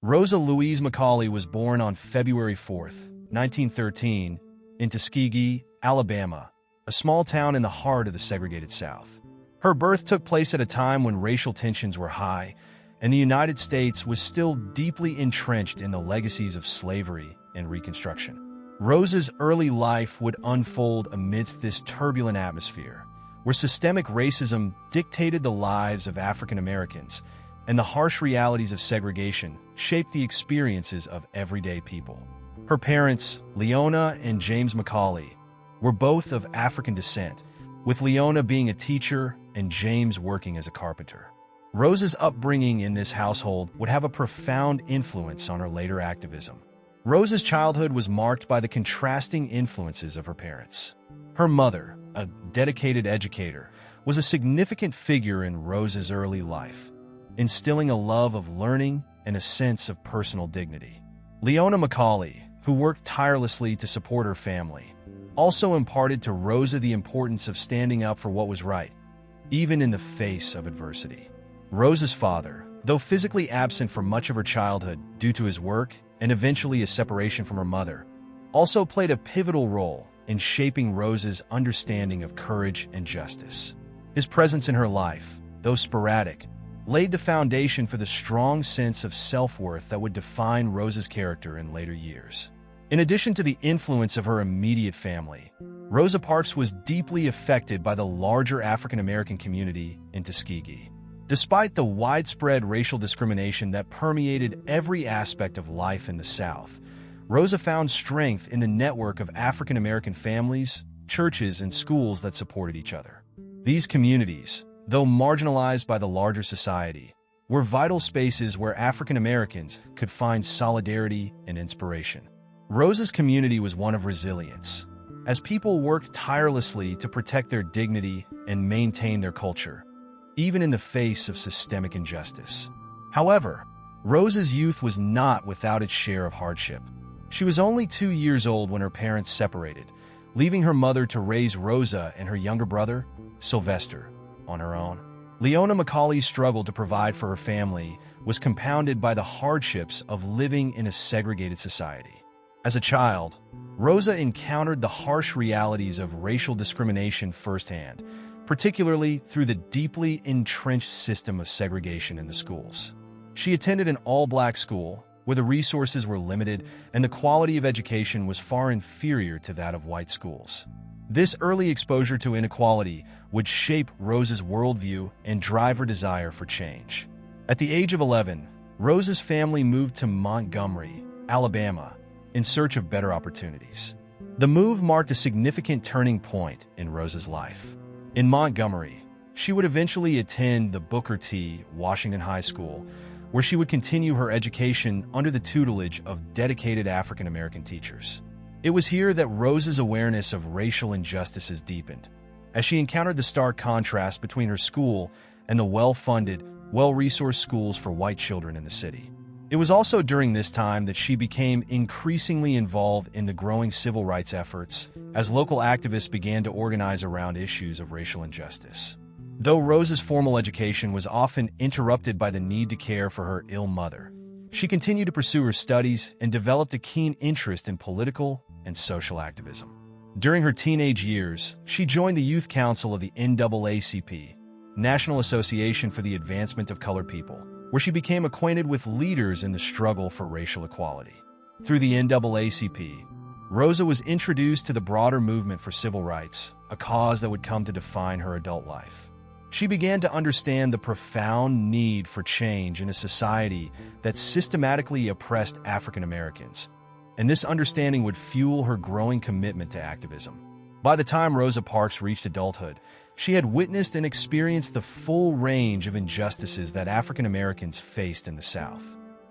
Rosa Louise Macaulay was born on February 4, 1913, in Tuskegee, Alabama, a small town in the heart of the segregated South. Her birth took place at a time when racial tensions were high, and the United States was still deeply entrenched in the legacies of slavery and Reconstruction. Rosa's early life would unfold amidst this turbulent atmosphere, where systemic racism dictated the lives of African Americans, and the harsh realities of segregation shaped the experiences of everyday people. Her parents, Leona and James Macaulay, were both of African descent, with Leona being a teacher and James working as a carpenter. Rosa's upbringing in this household would have a profound influence on her later activism. Rosa's childhood was marked by the contrasting influences of her parents. Her mother, a dedicated educator, was a significant figure in Rosa's early life, instilling a love of learning and a sense of personal dignity. Leona Macaulay, who worked tirelessly to support her family, also imparted to Rosa the importance of standing up for what was right, even in the face of adversity. Rosa's father, though physically absent for much of her childhood due to his work and eventually a separation from her mother, also played a pivotal role in shaping Rosa's understanding of courage and justice. His presence in her life, though sporadic, laid the foundation for the strong sense of self-worth that would define Rosa's character in later years. In addition to the influence of her immediate family, Rosa Parks was deeply affected by the larger African American community in Tuskegee. Despite the widespread racial discrimination that permeated every aspect of life in the South, Rosa found strength in the network of African American families, churches, and schools that supported each other. These communities, though marginalized by the larger society, were vital spaces where African Americans could find solidarity and inspiration. Rosa's community was one of resilience, as people worked tirelessly to protect their dignity and maintain their culture, even in the face of systemic injustice. However, Rosa's youth was not without its share of hardship. She was only 2 years old when her parents separated, leaving her mother to raise Rosa and her younger brother, Sylvester, on her own. Leona Macaulay's struggle to provide for her family was compounded by the hardships of living in a segregated society. As a child, Rosa encountered the harsh realities of racial discrimination firsthand, particularly through the deeply entrenched system of segregation in the schools. She attended an all-black school, where the resources were limited and the quality of education was far inferior to that of white schools. This early exposure to inequality would shape Rosa's worldview and drive her desire for change. At the age of 11, Rosa's family moved to Montgomery, Alabama, in search of better opportunities. The move marked a significant turning point in Rosa's life. In Montgomery, she would eventually attend the Booker T. Washington High School, where she would continue her education under the tutelage of dedicated African American teachers. It was here that Rosa's awareness of racial injustices deepened, as she encountered the stark contrast between her school and the well-funded, well-resourced schools for white children in the city. It was also during this time that she became increasingly involved in the growing civil rights efforts, as local activists began to organize around issues of racial injustice. Though Rosa's formal education was often interrupted by the need to care for her ill mother, she continued to pursue her studies and developed a keen interest in political and social activism. During her teenage years, she joined the youth council of the NAACP, National Association for the Advancement of Colored People, where she became acquainted with leaders in the struggle for racial equality. Through the NAACP, Rosa was introduced to the broader movement for civil rights, a cause that would come to define her adult life. She began to understand the profound need for change in a society that systematically oppressed African Americans, and this understanding would fuel her growing commitment to activism. By the time Rosa Parks reached adulthood, she had witnessed and experienced the full range of injustices that African Americans faced in the South.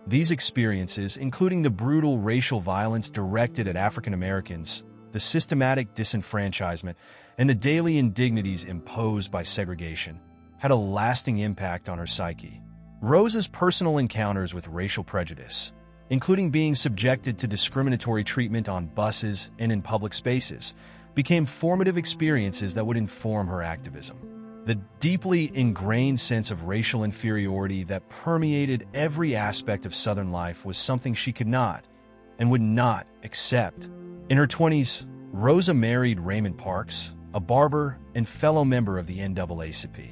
These experiences, including the brutal racial violence directed at African Americans, the systematic disenfranchisement, and the daily indignities imposed by segregation, had a lasting impact on her psyche. Rosa's personal encounters with racial prejudice, including being subjected to discriminatory treatment on buses and in public spaces, became formative experiences that would inform her activism. The deeply ingrained sense of racial inferiority that permeated every aspect of Southern life was something she could not and would not accept. In her 20s, Rosa married Raymond Parks, a barber and fellow member of the NAACP.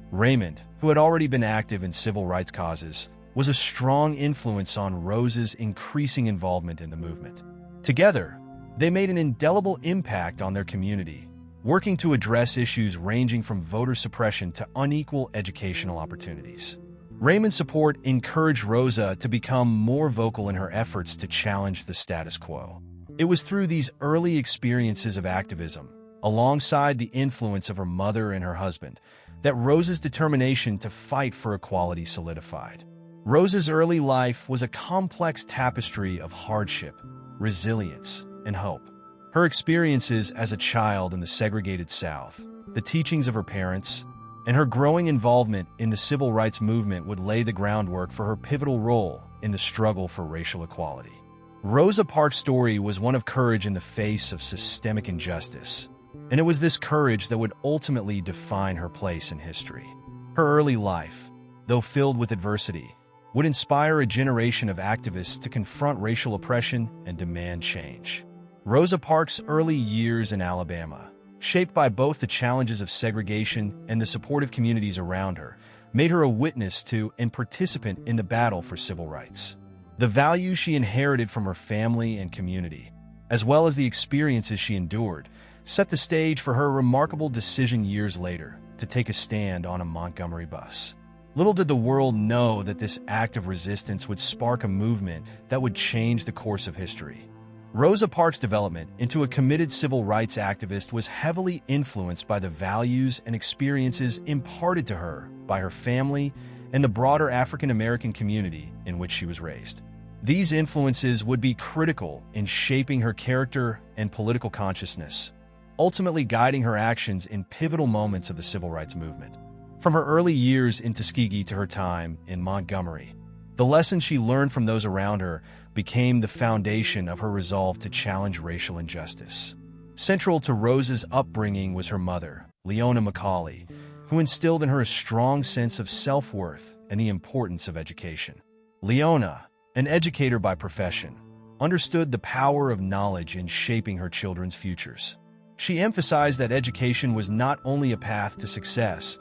Raymond, who had already been active in civil rights causes, was a strong influence on Rosa's increasing involvement in the movement. Together, they made an indelible impact on their community, working to address issues ranging from voter suppression to unequal educational opportunities. Raymond's support encouraged Rosa to become more vocal in her efforts to challenge the status quo. It was through these early experiences of activism, alongside the influence of her mother and her husband, that Rosa's determination to fight for equality solidified. Rosa's early life was a complex tapestry of hardship, resilience, and hope. Her experiences as a child in the segregated South, the teachings of her parents, and her growing involvement in the civil rights movement would lay the groundwork for her pivotal role in the struggle for racial equality. Rosa Parks' story was one of courage in the face of systemic injustice, and it was this courage that would ultimately define her place in history. Her early life, though filled with adversity, would inspire a generation of activists to confront racial oppression and demand change. Rosa Parks' early years in Alabama, shaped by both the challenges of segregation and the supportive communities around her, made her a witness to and participant in the battle for civil rights. The values she inherited from her family and community, as well as the experiences she endured, set the stage for her remarkable decision years later to take a stand on a Montgomery bus. Little did the world know that this act of resistance would spark a movement that would change the course of history. Rosa Parks' development into a committed civil rights activist was heavily influenced by the values and experiences imparted to her by her family and the broader African American community in which she was raised. These influences would be critical in shaping her character and political consciousness, ultimately guiding her actions in pivotal moments of the civil rights movement. From her early years in Tuskegee to her time in Montgomery, the lessons she learned from those around her became the foundation of her resolve to challenge racial injustice. Central to Rosa's upbringing was her mother, Leona McCauley, who instilled in her a strong sense of self-worth and the importance of education. Leona, an educator by profession, understood the power of knowledge in shaping her children's futures. She emphasized that education was not only a path to success,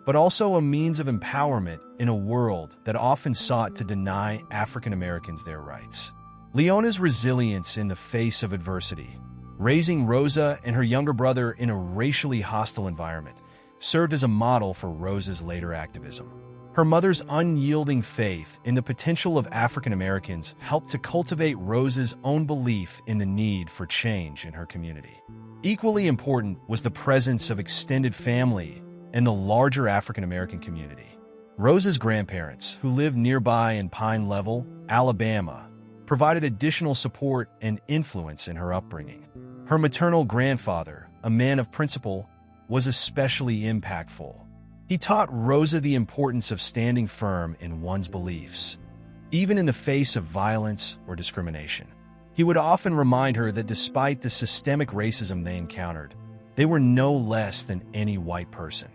but also a means of empowerment in a world that often sought to deny African Americans their rights. Leona's resilience in the face of adversity, raising Rosa and her younger brother in a racially hostile environment, served as a model for Rosa's later activism. Her mother's unyielding faith in the potential of African Americans helped to cultivate Rosa's own belief in the need for change in her community. Equally important was the presence of extended family and the larger African American community. Rosa's grandparents, who lived nearby in Pine Level, Alabama, provided additional support and influence in her upbringing. Her maternal grandfather, a man of principle, was especially impactful. He taught Rosa the importance of standing firm in one's beliefs, even in the face of violence or discrimination. He would often remind her that despite the systemic racism they encountered, they were no less than any white person.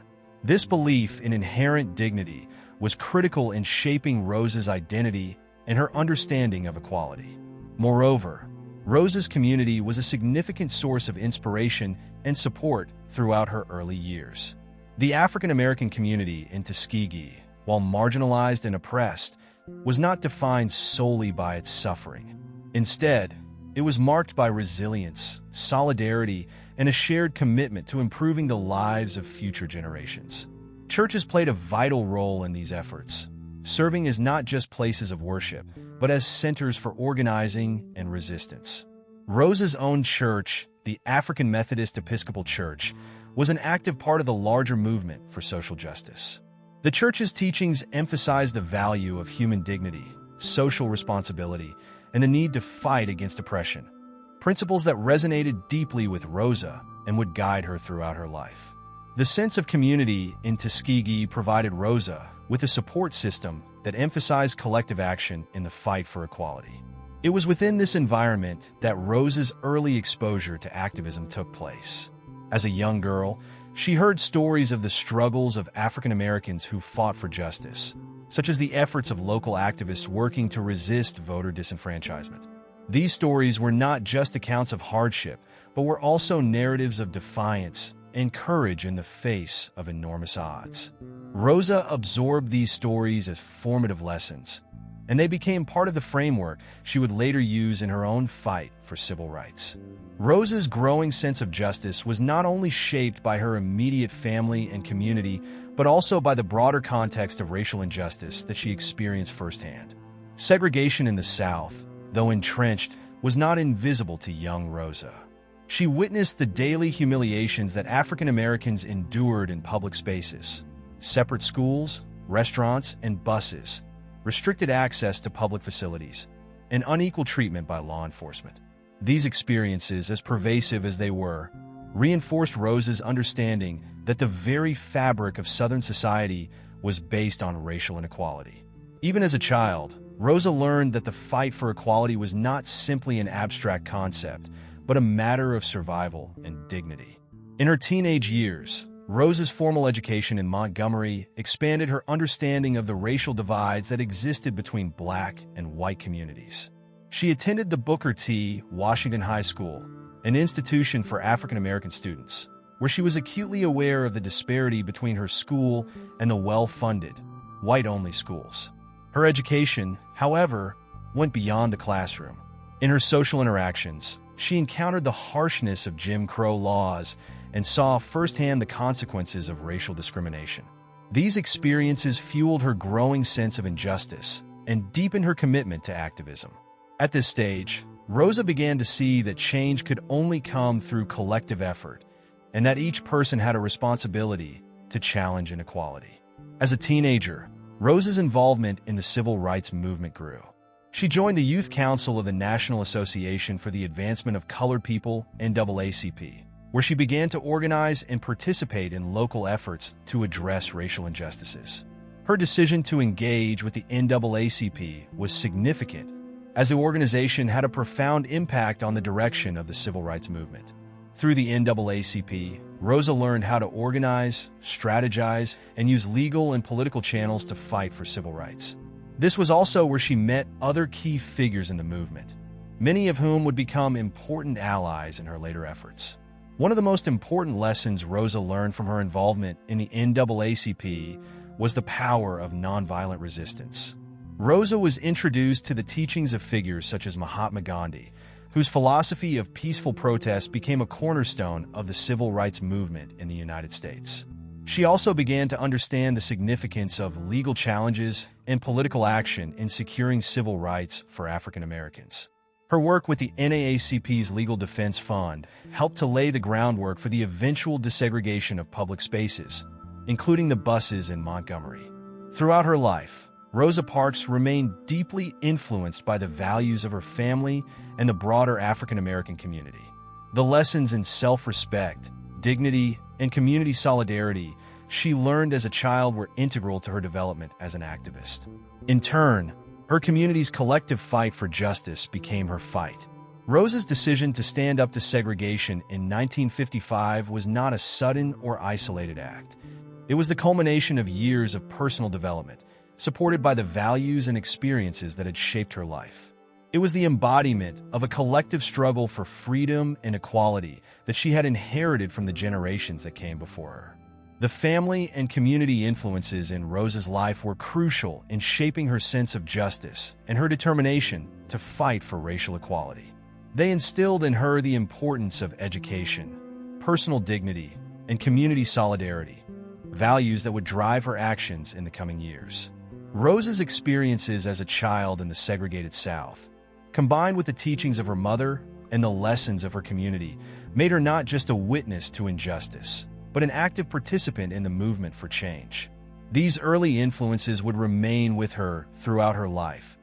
This belief in inherent dignity was critical in shaping Rosa's identity and her understanding of equality. Moreover, Rosa's community was a significant source of inspiration and support throughout her early years. The African American community in Tuskegee, while marginalized and oppressed, was not defined solely by its suffering. Instead, it was marked by resilience, solidarity, and a shared commitment to improving the lives of future generations. Churches played a vital role in these efforts, serving as not just places of worship, but as centers for organizing and resistance. Rosa's own church, the African Methodist Episcopal Church, was an active part of the larger movement for social justice. The church's teachings emphasized the value of human dignity, social responsibility, and the need to fight against oppression, principles that resonated deeply with Rosa and would guide her throughout her life. The sense of community in Tuskegee provided Rosa with a support system that emphasized collective action in the fight for equality. It was within this environment that Rosa's early exposure to activism took place. As a young girl, She heard stories of the struggles of African Americans who fought for justice, such as the efforts of local activists working to resist voter disenfranchisement. These stories were not just accounts of hardship, but were also narratives of defiance and courage in the face of enormous odds. Rosa absorbed these stories as formative lessons, and they became part of the framework she would later use in her own fight for civil rights. Rosa's growing sense of justice was not only shaped by her immediate family and community, but also by the broader context of racial injustice that she experienced firsthand. Segregation in the South, though entrenched, was not invisible to young Rosa. She witnessed the daily humiliations that African Americans endured in public spaces: separate schools, restaurants, and buses, restricted access to public facilities, and unequal treatment by law enforcement. These experiences, as pervasive as they were, reinforced Rosa's understanding that the very fabric of Southern society was based on racial inequality. Even as a child, Rosa learned that the fight for equality was not simply an abstract concept, but a matter of survival and dignity. In her teenage years, Rosa's formal education in Montgomery expanded her understanding of the racial divides that existed between Black and white communities. She attended the Booker T. Washington High School, an institution for African American students, where she was acutely aware of the disparity between her school and the well-funded, white-only schools. Her education, however, went beyond the classroom. In her social interactions, she encountered the harshness of Jim Crow laws and saw firsthand the consequences of racial discrimination. These experiences fueled her growing sense of injustice and deepened her commitment to activism. At this stage, Rosa began to see that change could only come through collective effort, and that each person had a responsibility to challenge inequality. As a teenager, Rosa's involvement in the civil rights movement grew. She joined the Youth Council of the National Association for the Advancement of Colored People, NAACP, where she began to organize and participate in local efforts to address racial injustices. Her decision to engage with the NAACP was significant, as the organization had a profound impact on the direction of the civil rights movement. Through the NAACP, Rosa learned how to organize, strategize, and use legal and political channels to fight for civil rights. This was also where she met other key figures in the movement, many of whom would become important allies in her later efforts. One of the most important lessons Rosa learned from her involvement in the NAACP was the power of nonviolent resistance. Rosa was introduced to the teachings of figures such as Mahatma Gandhi, whose philosophy of peaceful protest became a cornerstone of the civil rights movement in the United States. She also began to understand the significance of legal challenges and political action in securing civil rights for African Americans. Her work with the NAACP's Legal Defense Fund helped to lay the groundwork for the eventual desegregation of public spaces, including the buses in Montgomery. Throughout her life, Rosa Parks remained deeply influenced by the values of her family and the broader African American community. The lessons in self-respect, dignity, and community solidarity she learned as a child were integral to her development as an activist. In turn, her community's collective fight for justice became her fight. Rosa's decision to stand up to segregation in 1955 was not a sudden or isolated act. It was the culmination of years of personal development, supported by the values and experiences that had shaped her life. It was the embodiment of a collective struggle for freedom and equality that she had inherited from the generations that came before her. The family and community influences in Rosa's life were crucial in shaping her sense of justice and her determination to fight for racial equality. They instilled in her the importance of education, personal dignity, and community solidarity, values that would drive her actions in the coming years. Rosa's experiences as a child in the segregated South, combined with the teachings of her mother and the lessons of her community, made her not just a witness to injustice, but an active participant in the movement for change. These early influences would remain with her throughout her life,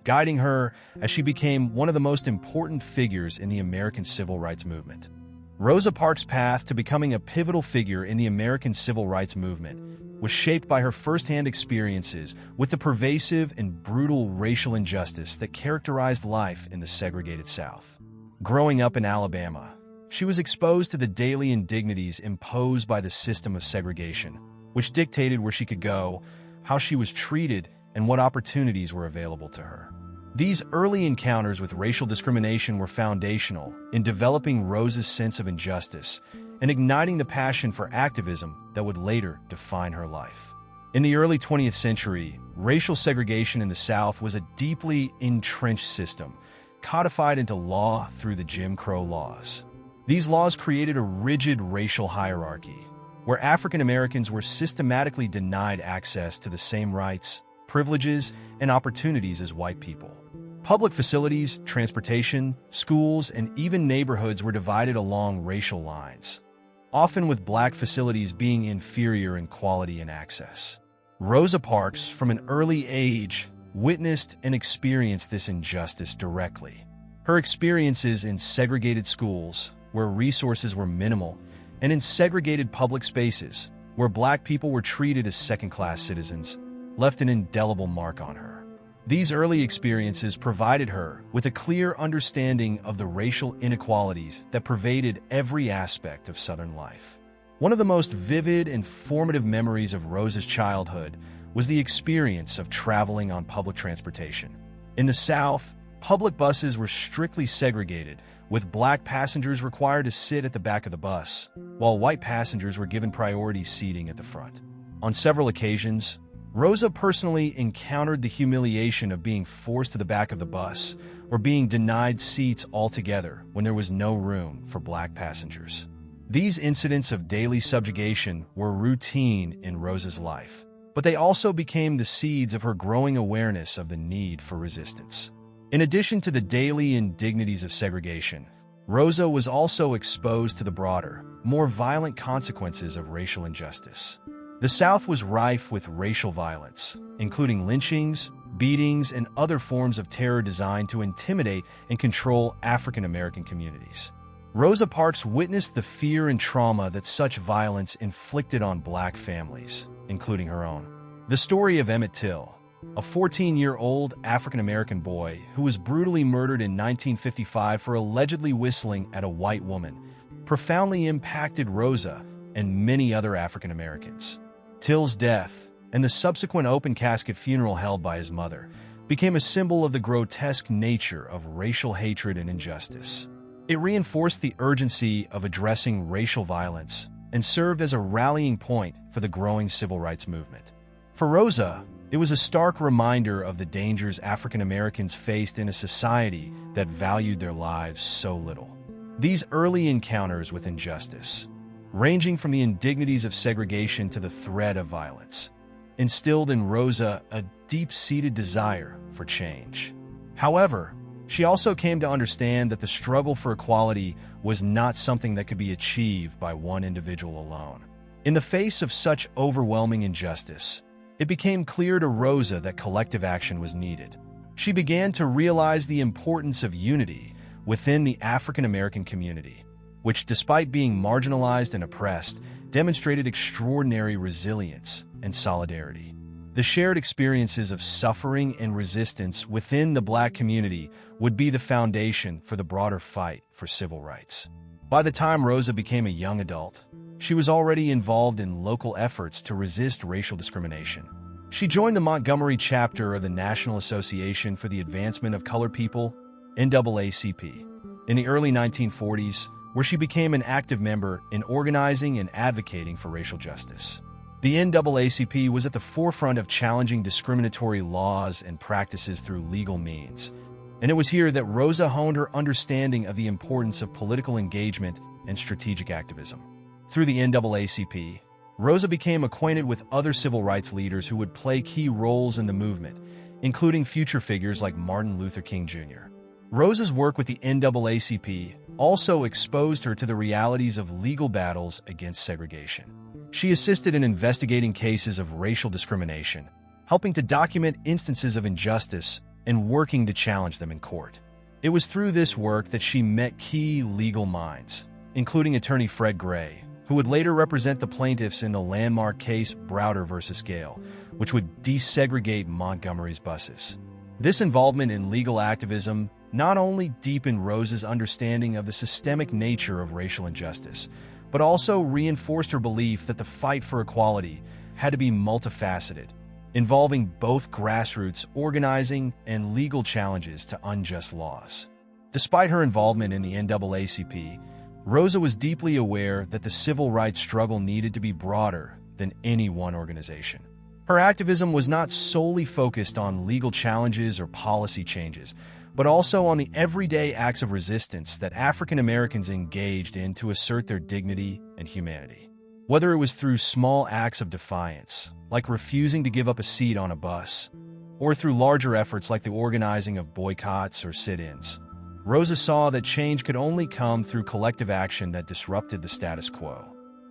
guiding her as she became one of the most important figures in the American civil rights movement. Rosa Parks' path to becoming a pivotal figure in the American civil rights movement was shaped by her firsthand experiences with the pervasive and brutal racial injustice that characterized life in the segregated South. Growing up in Alabama, she was exposed to the daily indignities imposed by the system of segregation, which dictated where she could go, how she was treated, and what opportunities were available to her. These early encounters with racial discrimination were foundational in developing Rosa's sense of injustice and igniting the passion for activism that would later define her life. In the early 20th century, racial segregation in the South was a deeply entrenched system, codified into law through the Jim Crow laws. These laws created a rigid racial hierarchy, where African Americans were systematically denied access to the same rights, privileges, and opportunities as white people. Public facilities, transportation, schools, and even neighborhoods were divided along racial lines, often with black facilities being inferior in quality and access. Rosa Parks, from an early age, witnessed and experienced this injustice directly. Her experiences in segregated schools, where resources were minimal, and in segregated public spaces, where black people were treated as second-class citizens, left an indelible mark on her. These early experiences provided her with a clear understanding of the racial inequalities that pervaded every aspect of Southern life. One of the most vivid and formative memories of Rosa's childhood was the experience of traveling on public transportation. In the South, public buses were strictly segregated, with black passengers required to sit at the back of the bus, while white passengers were given priority seating at the front. On several occasions, Rosa personally encountered the humiliation of being forced to the back of the bus or being denied seats altogether when there was no room for black passengers. These incidents of daily subjugation were routine in Rosa's life, but they also became the seeds of her growing awareness of the need for resistance. In addition to the daily indignities of segregation, Rosa was also exposed to the broader, more violent consequences of racial injustice. The South was rife with racial violence, including lynchings, beatings, and other forms of terror designed to intimidate and control African American communities. Rosa Parks witnessed the fear and trauma that such violence inflicted on black families, including her own. The story of Emmett Till, a 14-year-old African American boy who was brutally murdered in 1955 for allegedly whistling at a white woman, profoundly impacted Rosa and many other African Americans. Till's death, and the subsequent open casket funeral held by his mother, became a symbol of the grotesque nature of racial hatred and injustice. It reinforced the urgency of addressing racial violence and served as a rallying point for the growing civil rights movement. For Rosa, it was a stark reminder of the dangers African Americans faced in a society that valued their lives so little. These early encounters with injustice, ranging from the indignities of segregation to the threat of violence, instilled in Rosa a deep-seated desire for change. However, she also came to understand that the struggle for equality was not something that could be achieved by one individual alone. In the face of such overwhelming injustice, it became clear to Rosa that collective action was needed. She began to realize the importance of unity within the African American community, which, despite being marginalized and oppressed, demonstrated extraordinary resilience and solidarity. The shared experiences of suffering and resistance within the black community would be the foundation for the broader fight for civil rights. By the time Rosa became a young adult, she was already involved in local efforts to resist racial discrimination. She joined the Montgomery chapter of the National Association for the Advancement of Colored People, NAACP, in the early 1940s, where she became an active member in organizing and advocating for racial justice. The NAACP was at the forefront of challenging discriminatory laws and practices through legal means, and it was here that Rosa honed her understanding of the importance of political engagement and strategic activism. Through the NAACP, Rosa became acquainted with other civil rights leaders who would play key roles in the movement, including future figures like Martin Luther King Jr. Rosa's work with the NAACP also exposed her to the realities of legal battles against segregation. She assisted in investigating cases of racial discrimination, helping to document instances of injustice and working to challenge them in court. It was through this work that she met key legal minds, including attorney Fred Gray, who would later represent the plaintiffs in the landmark case Browder v. Gale, which would desegregate Montgomery's buses. This involvement in legal activism not only deepened Rosa's understanding of the systemic nature of racial injustice, but also reinforced her belief that the fight for equality had to be multifaceted, involving both grassroots organizing and legal challenges to unjust laws. Despite her involvement in the NAACP, Rosa was deeply aware that the civil rights struggle needed to be broader than any one organization. Her activism was not solely focused on legal challenges or policy changes, but also on the everyday acts of resistance that African Americans engaged in to assert their dignity and humanity. Whether it was through small acts of defiance, like refusing to give up a seat on a bus, or through larger efforts like the organizing of boycotts or sit-ins, Rosa saw that change could only come through collective action that disrupted the status quo.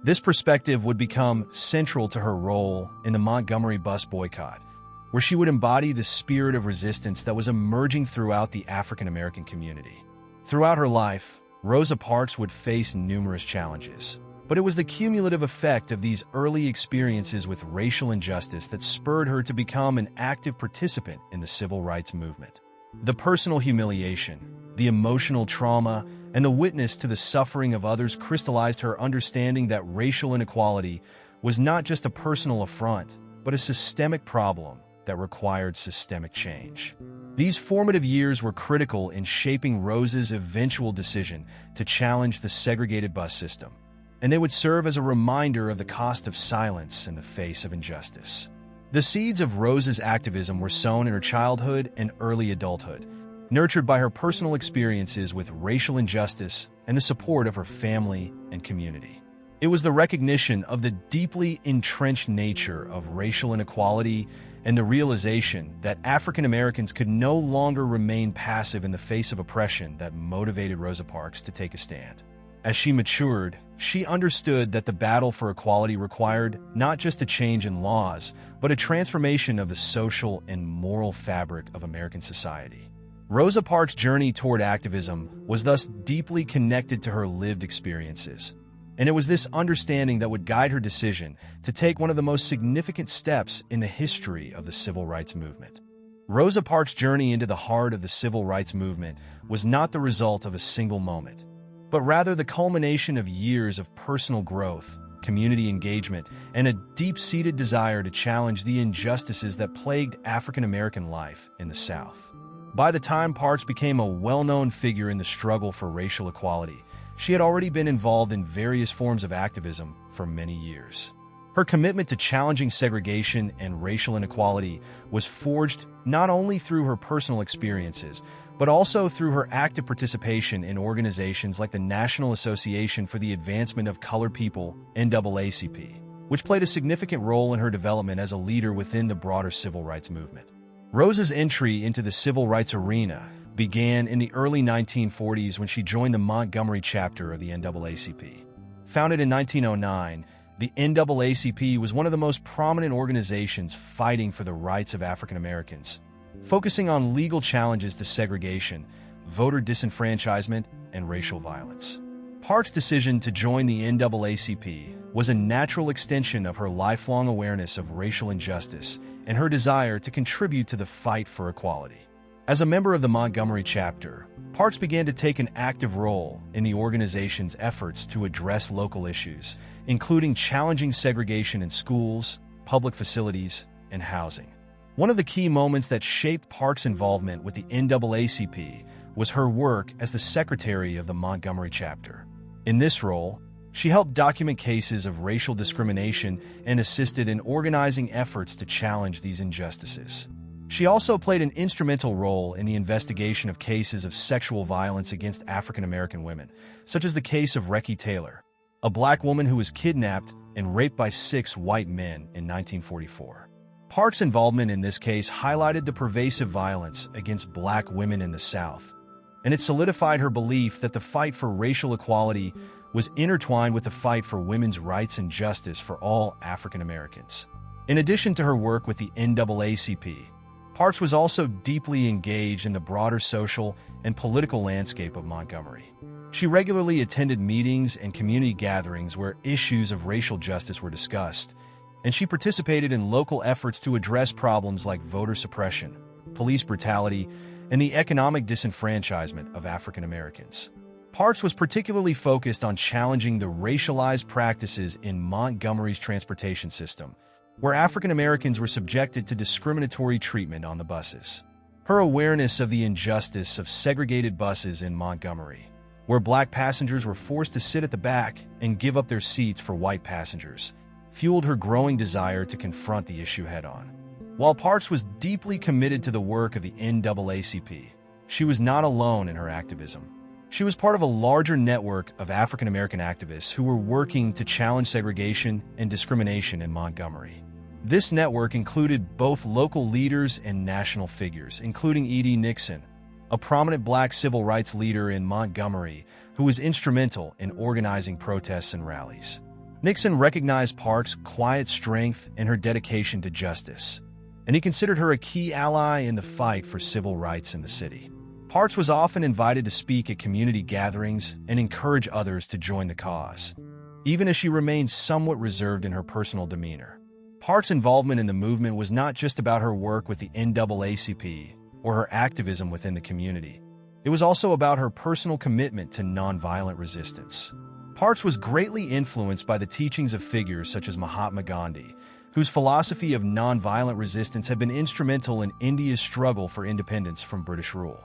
This perspective would become central to her role in the Montgomery bus boycott, where she would embody the spirit of resistance that was emerging throughout the African American community. Throughout her life, Rosa Parks would face numerous challenges, but it was the cumulative effect of these early experiences with racial injustice that spurred her to become an active participant in the civil rights movement. The personal humiliation, the emotional trauma, and the witness to the suffering of others crystallized her understanding that racial inequality was not just a personal affront, but a systemic problem that required systemic change. These formative years were critical in shaping Rosa's eventual decision to challenge the segregated bus system, and they would serve as a reminder of the cost of silence in the face of injustice. The seeds of Rosa's activism were sown in her childhood and early adulthood, nurtured by her personal experiences with racial injustice and the support of her family and community. It was the recognition of the deeply entrenched nature of racial inequality and the realization that African Americans could no longer remain passive in the face of oppression that motivated Rosa Parks to take a stand. As she matured, she understood that the battle for equality required not just a change in laws, but a transformation of the social and moral fabric of American society. Rosa Parks' journey toward activism was thus deeply connected to her lived experiences, and it was this understanding that would guide her decision to take one of the most significant steps in the history of the civil rights movement. Rosa Parks' journey into the heart of the civil rights movement was not the result of a single moment, but rather the culmination of years of personal growth, community engagement, and a deep-seated desire to challenge the injustices that plagued African American life in the South. By the time Parks became a well-known figure in the struggle for racial equality, she had already been involved in various forms of activism for many years. Her commitment to challenging segregation and racial inequality was forged not only through her personal experiences, but also through her active participation in organizations like the National Association for the Advancement of Colored People, NAACP, which played a significant role in her development as a leader within the broader civil rights movement. Rosa's entry into the civil rights arena began in the early 1940s when she joined the Montgomery chapter of the NAACP. Founded in 1909, the NAACP was one of the most prominent organizations fighting for the rights of African Americans, focusing on legal challenges to segregation, voter disenfranchisement, and racial violence. Parks' decision to join the NAACP was a natural extension of her lifelong awareness of racial injustice and her desire to contribute to the fight for equality. As a member of the Montgomery chapter, Parks began to take an active role in the organization's efforts to address local issues, including challenging segregation in schools, public facilities, and housing. One of the key moments that shaped Parks' involvement with the NAACP was her work as the secretary of the Montgomery chapter. In this role, she helped document cases of racial discrimination and assisted in organizing efforts to challenge these injustices. She also played an instrumental role in the investigation of cases of sexual violence against African American women, such as the case of Recky Taylor, a black woman who was kidnapped and raped by 6 white men in 1944. Parks' involvement in this case highlighted the pervasive violence against black women in the South, and it solidified her belief that the fight for racial equality was intertwined with the fight for women's rights and justice for all African Americans. In addition to her work with the NAACP, Parks was also deeply engaged in the broader social and political landscape of Montgomery. She regularly attended meetings and community gatherings where issues of racial justice were discussed, and she participated in local efforts to address problems like voter suppression, police brutality, and the economic disenfranchisement of African Americans. Parks was particularly focused on challenging the racialized practices in Montgomery's transportation system, where African Americans were subjected to discriminatory treatment on the buses. Her awareness of the injustice of segregated buses in Montgomery, where black passengers were forced to sit at the back and give up their seats for white passengers, fueled her growing desire to confront the issue head-on. While Parks was deeply committed to the work of the NAACP, she was not alone in her activism. She was part of a larger network of African American activists who were working to challenge segregation and discrimination in Montgomery. This network included both local leaders and national figures, including E.D. Nixon, a prominent black civil rights leader in Montgomery who was instrumental in organizing protests and rallies. Nixon recognized Parks' quiet strength and her dedication to justice, and he considered her a key ally in the fight for civil rights in the city. Parks was often invited to speak at community gatherings and encourage others to join the cause, even as she remained somewhat reserved in her personal demeanor. Parks' involvement in the movement was not just about her work with the NAACP or her activism within the community. It was also about her personal commitment to nonviolent resistance. Parks was greatly influenced by the teachings of figures such as Mahatma Gandhi, whose philosophy of nonviolent resistance had been instrumental in India's struggle for independence from British rule.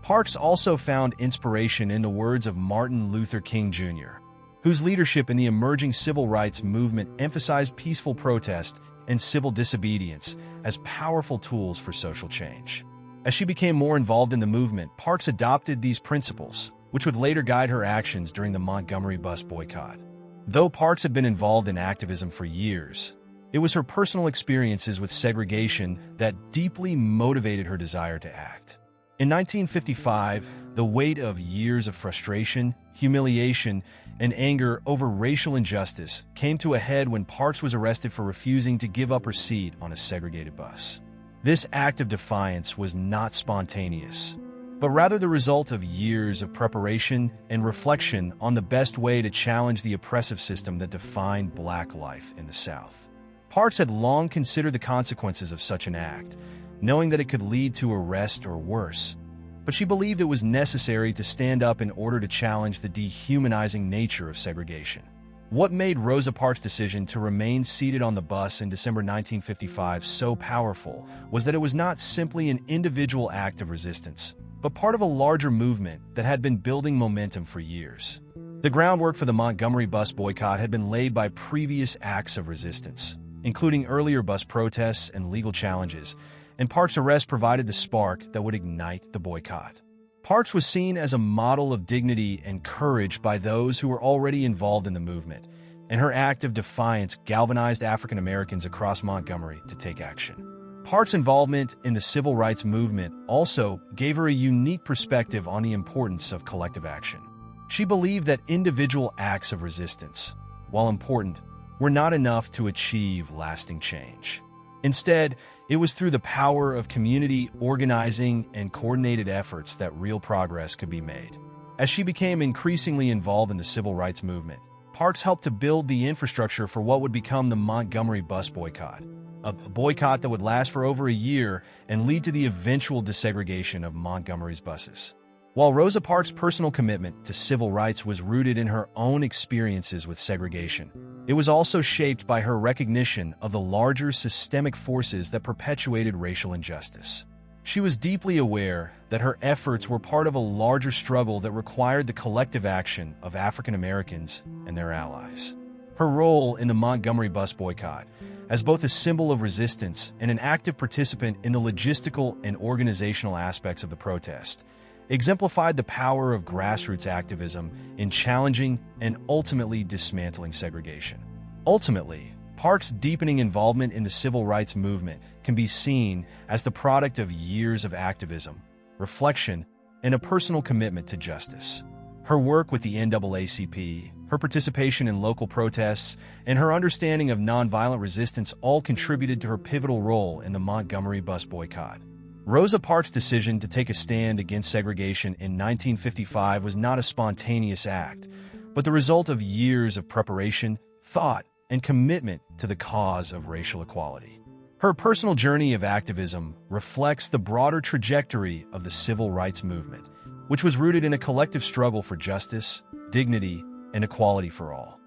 Parks also found inspiration in the words of Martin Luther King Jr., whose leadership in the emerging civil rights movement emphasized peaceful protest and civil disobedience as powerful tools for social change. As she became more involved in the movement, Parks adopted these principles, which would later guide her actions during the Montgomery bus boycott. Though Parks had been involved in activism for years, it was her personal experiences with segregation that deeply motivated her desire to act. In 1955, the weight of years of frustration, humiliation, and anger over racial injustice came to a head when Parks was arrested for refusing to give up her seat on a segregated bus. This act of defiance was not spontaneous, but rather the result of years of preparation and reflection on the best way to challenge the oppressive system that defined black life in the South. Parks had long considered the consequences of such an act, knowing that it could lead to arrest or worse, but she believed it was necessary to stand up in order to challenge the dehumanizing nature of segregation. What made Rosa Parks' decision to remain seated on the bus in December 1955 so powerful was that it was not simply an individual act of resistance, but part of a larger movement that had been building momentum for years. The groundwork for the Montgomery bus boycott had been laid by previous acts of resistance, including earlier bus protests and legal challenges, and Parks' arrest provided the spark that would ignite the boycott. Parks was seen as a model of dignity and courage by those who were already involved in the movement, and her act of defiance galvanized African Americans across Montgomery to take action. Parks' involvement in the civil rights movement also gave her a unique perspective on the importance of collective action. She believed that individual acts of resistance, while important, were not enough to achieve lasting change. Instead, it was through the power of community organizing and coordinated efforts that real progress could be made. As she became increasingly involved in the civil rights movement, Parks helped to build the infrastructure for what would become the Montgomery bus boycott, a boycott that would last for over a year and lead to the eventual desegregation of Montgomery's buses. While Rosa Parks' personal commitment to civil rights was rooted in her own experiences with segregation, it was also shaped by her recognition of the larger systemic forces that perpetuated racial injustice. She was deeply aware that her efforts were part of a larger struggle that required the collective action of African Americans and their allies. Her role in the Montgomery bus boycott, as both a symbol of resistance and an active participant in the logistical and organizational aspects of the protest, exemplified the power of grassroots activism in challenging and ultimately dismantling segregation. Ultimately, Parks' deepening involvement in the civil rights movement can be seen as the product of years of activism, reflection, and a personal commitment to justice. Her work with the NAACP, her participation in local protests, and her understanding of nonviolent resistance all contributed to her pivotal role in the Montgomery bus boycott. Rosa Parks' decision to take a stand against segregation in 1955 was not a spontaneous act, but the result of years of preparation, thought, and commitment to the cause of racial equality. Her personal journey of activism reflects the broader trajectory of the civil rights movement, which was rooted in a collective struggle for justice, dignity, and equality for all.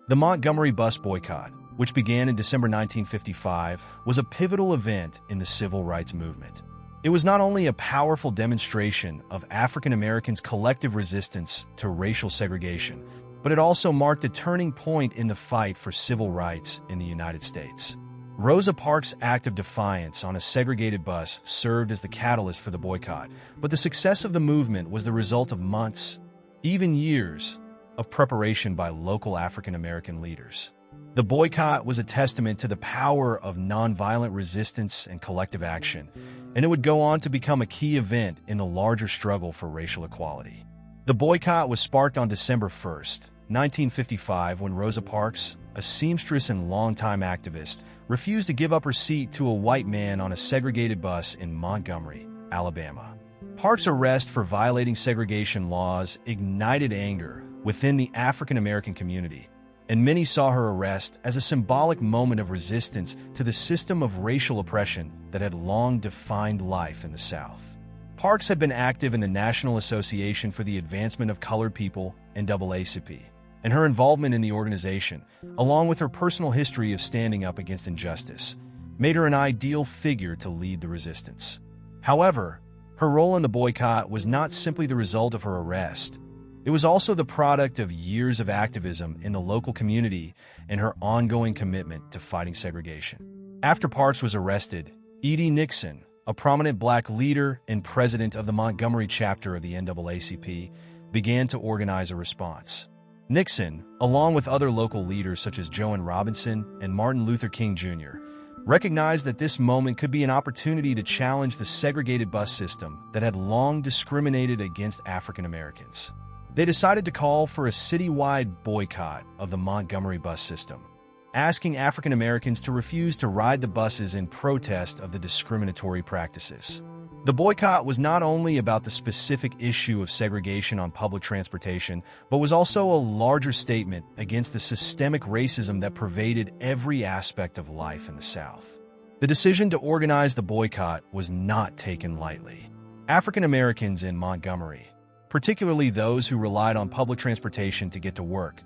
The Montgomery bus boycott, which began in December 1955, was a pivotal event in the civil rights movement. It was not only a powerful demonstration of African Americans' collective resistance to racial segregation, but it also marked a turning point in the fight for civil rights in the United States. Rosa Parks' act of defiance on a segregated bus served as the catalyst for the boycott, but the success of the movement was the result of months, even years, of preparation by local African American leaders. The boycott was a testament to the power of nonviolent resistance and collective action, and it would go on to become a key event in the larger struggle for racial equality. The boycott was sparked on December 1st, 1955, when Rosa Parks, a seamstress and longtime activist, refused to give up her seat to a white man on a segregated bus in Montgomery, Alabama. Parks' arrest for violating segregation laws ignited anger within the African American community, and many saw her arrest as a symbolic moment of resistance to the system of racial oppression that had long defined life in the South. Parks had been active in the National Association for the Advancement of Colored People, NAACP, and her involvement in the organization, along with her personal history of standing up against injustice, made her an ideal figure to lead the resistance. However, her role in the boycott was not simply the result of her arrest. It was also the product of years of activism in the local community and her ongoing commitment to fighting segregation. After Parks was arrested, E.D. Nixon, a prominent black leader and president of the Montgomery chapter of the NAACP, began to organize a response. Nixon, along with other local leaders such as Joan Robinson and Martin Luther King Jr., recognized that this moment could be an opportunity to challenge the segregated bus system that had long discriminated against African Americans. They decided to call for a citywide boycott of the Montgomery bus system, asking African Americans to refuse to ride the buses in protest of the discriminatory practices. The boycott was not only about the specific issue of segregation on public transportation, but was also a larger statement against the systemic racism that pervaded every aspect of life in the South. The decision to organize the boycott was not taken lightly. African Americans in Montgomery, particularly those who relied on public transportation to get to work,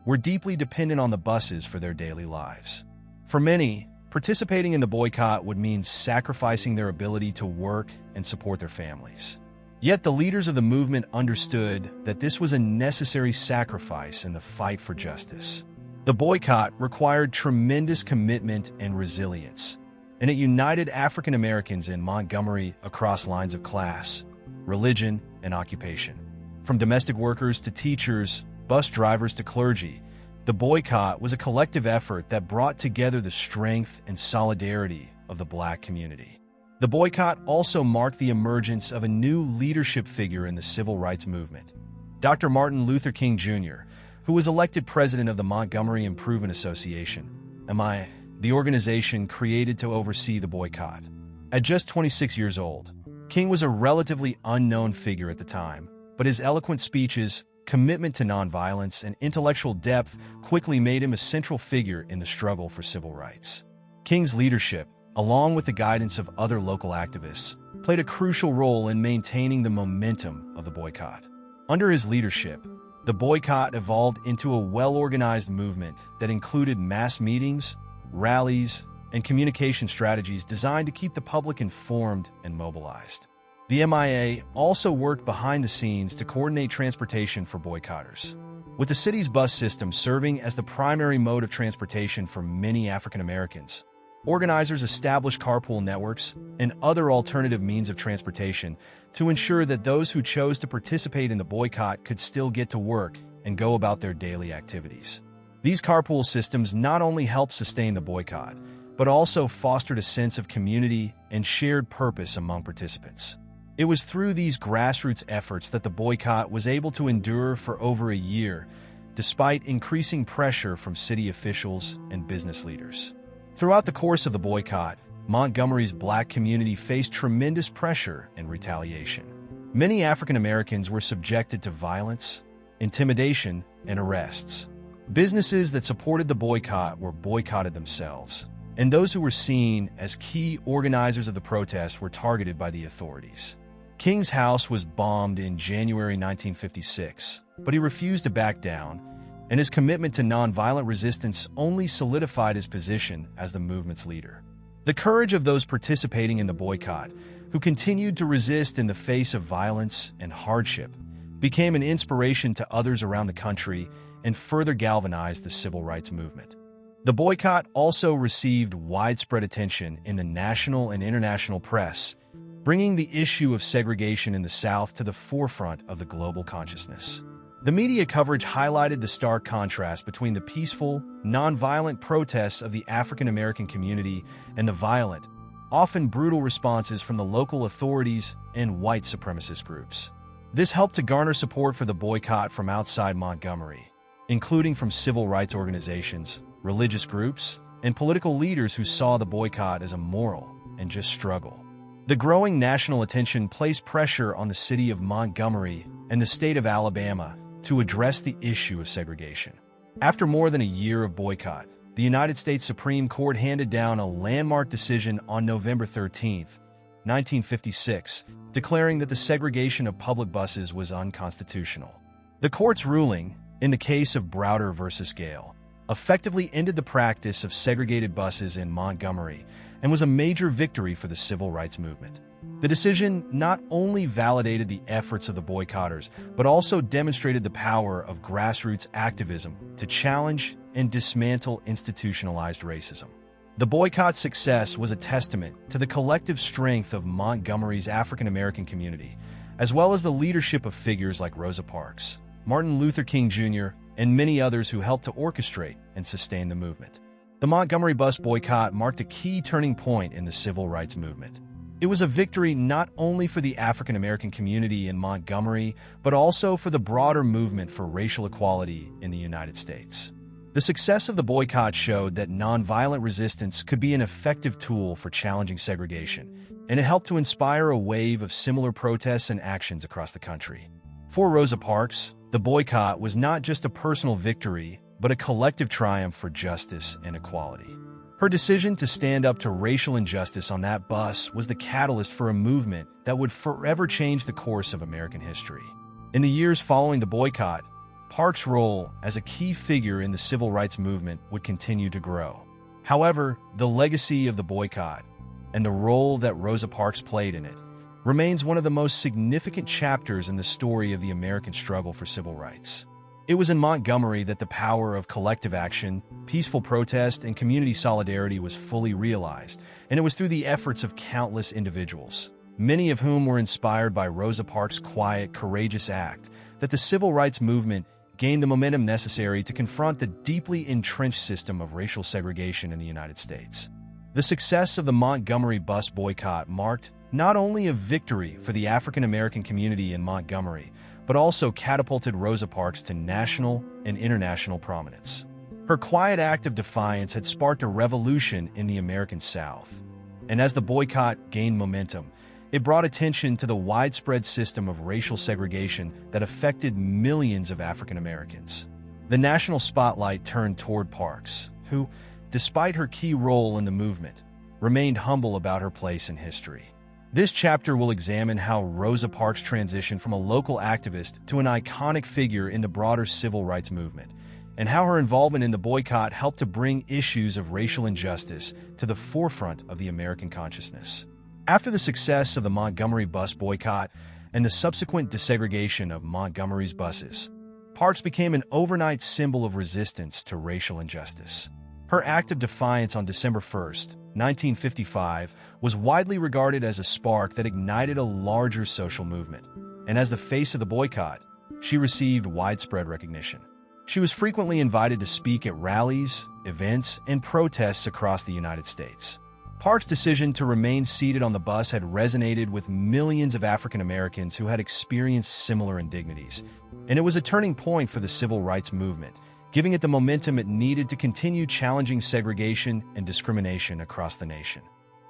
were deeply dependent on the buses for their daily lives. For many, participating in the boycott would mean sacrificing their ability to work and support their families. Yet the leaders of the movement understood that this was a necessary sacrifice in the fight for justice. The boycott required tremendous commitment and resilience, and it united African Americans in Montgomery across lines of class, religion, and occupation. From domestic workers to teachers, bus drivers to clergy, the boycott was a collective effort that brought together the strength and solidarity of the Black community. The boycott also marked the emergence of a new leadership figure in the civil rights movement, Dr. Martin Luther King Jr., who was elected president of the Montgomery Improvement Association, MI, the organization created to oversee the boycott. At just 26 years old, King was a relatively unknown figure at the time, but his eloquent speeches, commitment to nonviolence, and intellectual depth quickly made him a central figure in the struggle for civil rights. King's leadership, along with the guidance of other local activists, played a crucial role in maintaining the momentum of the boycott. Under his leadership, the boycott evolved into a well-organized movement that included mass meetings, rallies, and communication strategies designed to keep the public informed and mobilized. The MIA also worked behind the scenes to coordinate transportation for boycotters. With the city's bus system serving as the primary mode of transportation for many African Americans, organizers established carpool networks and other alternative means of transportation to ensure that those who chose to participate in the boycott could still get to work and go about their daily activities. These carpool systems not only helped sustain the boycott, but also fostered a sense of community and shared purpose among participants. It was through these grassroots efforts that the boycott was able to endure for over a year, despite increasing pressure from city officials and business leaders. Throughout the course of the boycott, Montgomery's Black community faced tremendous pressure and retaliation. Many African Americans were subjected to violence, intimidation, and arrests. Businesses that supported the boycott were boycotted themselves, and those who were seen as key organizers of the protests were targeted by the authorities. King's house was bombed in January 1956, but he refused to back down, and his commitment to nonviolent resistance only solidified his position as the movement's leader. The courage of those participating in the boycott, who continued to resist in the face of violence and hardship, became an inspiration to others around the country and further galvanized the civil rights movement. The boycott also received widespread attention in the national and international press, bringing the issue of segregation in the South to the forefront of the global consciousness. The media coverage highlighted the stark contrast between the peaceful, nonviolent protests of the African American community and the violent, often brutal responses from the local authorities and white supremacist groups. This helped to garner support for the boycott from outside Montgomery, including from civil rights organizations, religious groups, and political leaders who saw the boycott as a moral and just struggle. The growing national attention placed pressure on the city of Montgomery and the state of Alabama to address the issue of segregation. After more than a year of boycott, the United States Supreme Court handed down a landmark decision on November 13, 1956, declaring that the segregation of public buses was unconstitutional. The court's ruling, in the case of Browder v. Gale, effectively ended the practice of segregated buses in Montgomery and was a major victory for the civil rights movement. The decision not only validated the efforts of the boycotters, but also demonstrated the power of grassroots activism to challenge and dismantle institutionalized racism. The boycott's success was a testament to the collective strength of Montgomery's African American community, as well as the leadership of figures like Rosa Parks, Martin Luther King Jr., and many others who helped to orchestrate and sustain the movement. The Montgomery bus boycott marked a key turning point in the civil rights movement. It was a victory not only for the African American community in Montgomery, but also for the broader movement for racial equality in the United States. The success of the boycott showed that nonviolent resistance could be an effective tool for challenging segregation, and it helped to inspire a wave of similar protests and actions across the country. For Rosa Parks, the boycott was not just a personal victory, but a collective triumph for justice and equality. Her decision to stand up to racial injustice on that bus was the catalyst for a movement that would forever change the course of American history. In the years following the boycott, Parks' role as a key figure in the civil rights movement would continue to grow. However, the legacy of the boycott and the role that Rosa Parks played in it remains one of the most significant chapters in the story of the American struggle for civil rights. It was in Montgomery that the power of collective action, peaceful protest, and community solidarity was fully realized, and it was through the efforts of countless individuals, many of whom were inspired by Rosa Parks' quiet, courageous act, that the civil rights movement gained the momentum necessary to confront the deeply entrenched system of racial segregation in the United States. The success of the Montgomery bus boycott marked not only a victory for the African American community in Montgomery, but also catapulted Rosa Parks to national and international prominence. Her quiet act of defiance had sparked a revolution in the American South, and as the boycott gained momentum, it brought attention to the widespread system of racial segregation that affected millions of African Americans. The national spotlight turned toward Parks, who, despite her key role in the movement, remained humble about her place in history. This chapter will examine how Rosa Parks transitioned from a local activist to an iconic figure in the broader civil rights movement, and how her involvement in the boycott helped to bring issues of racial injustice to the forefront of the American consciousness. After the success of the Montgomery bus boycott and the subsequent desegregation of Montgomery's buses, Parks became an overnight symbol of resistance to racial injustice. Her act of defiance on December 1, 1955, was widely regarded as a spark that ignited a larger social movement, and as the face of the boycott, she received widespread recognition. She was frequently invited to speak at rallies, events, and protests across the United States. Parks' decision to remain seated on the bus had resonated with millions of African Americans who had experienced similar indignities, and it was a turning point for the civil rights movement, giving it the momentum it needed to continue challenging segregation and discrimination across the nation.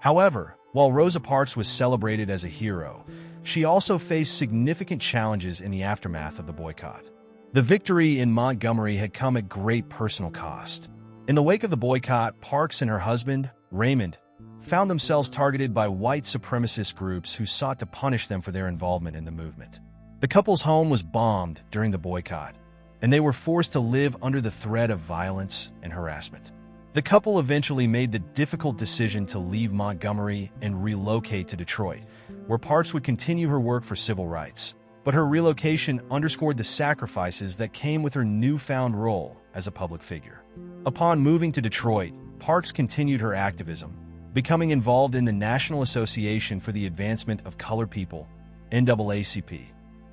However, while Rosa Parks was celebrated as a hero, she also faced significant challenges in the aftermath of the boycott. The victory in Montgomery had come at great personal cost. In the wake of the boycott, Parks and her husband, Raymond, found themselves targeted by white supremacist groups who sought to punish them for their involvement in the movement. The couple's home was bombed during the boycott, and they were forced to live under the threat of violence and harassment. The couple eventually made the difficult decision to leave Montgomery and relocate to Detroit, where Parks would continue her work for civil rights. But her relocation underscored the sacrifices that came with her newfound role as a public figure. Upon moving to Detroit, Parks continued her activism, becoming involved in the National Association for the Advancement of Colored People, NAACP,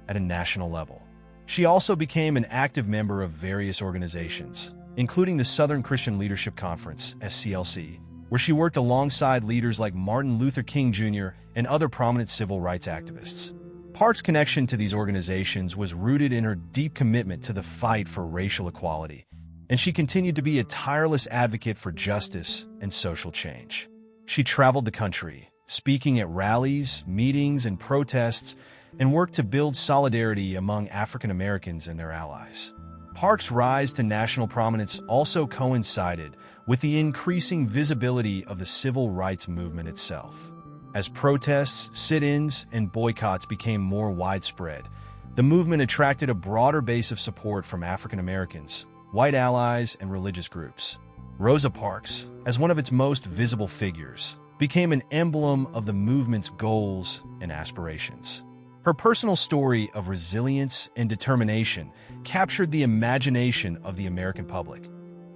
at a national level. She also became an active member of various organizations, including the Southern Christian Leadership Conference, SCLC, where she worked alongside leaders like Martin Luther King Jr. and other prominent civil rights activists. Parks' connection to these organizations was rooted in her deep commitment to the fight for racial equality, and she continued to be a tireless advocate for justice and social change. She traveled the country, speaking at rallies, meetings, and protests, and worked to build solidarity among African Americans and their allies. Parks' rise to national prominence also coincided with the increasing visibility of the civil rights movement itself. As protests, sit-ins, and boycotts became more widespread, the movement attracted a broader base of support from African Americans, white allies, and religious groups. Rosa Parks, as one of its most visible figures, became an emblem of the movement's goals and aspirations. Her personal story of resilience and determination captured the imagination of the American public,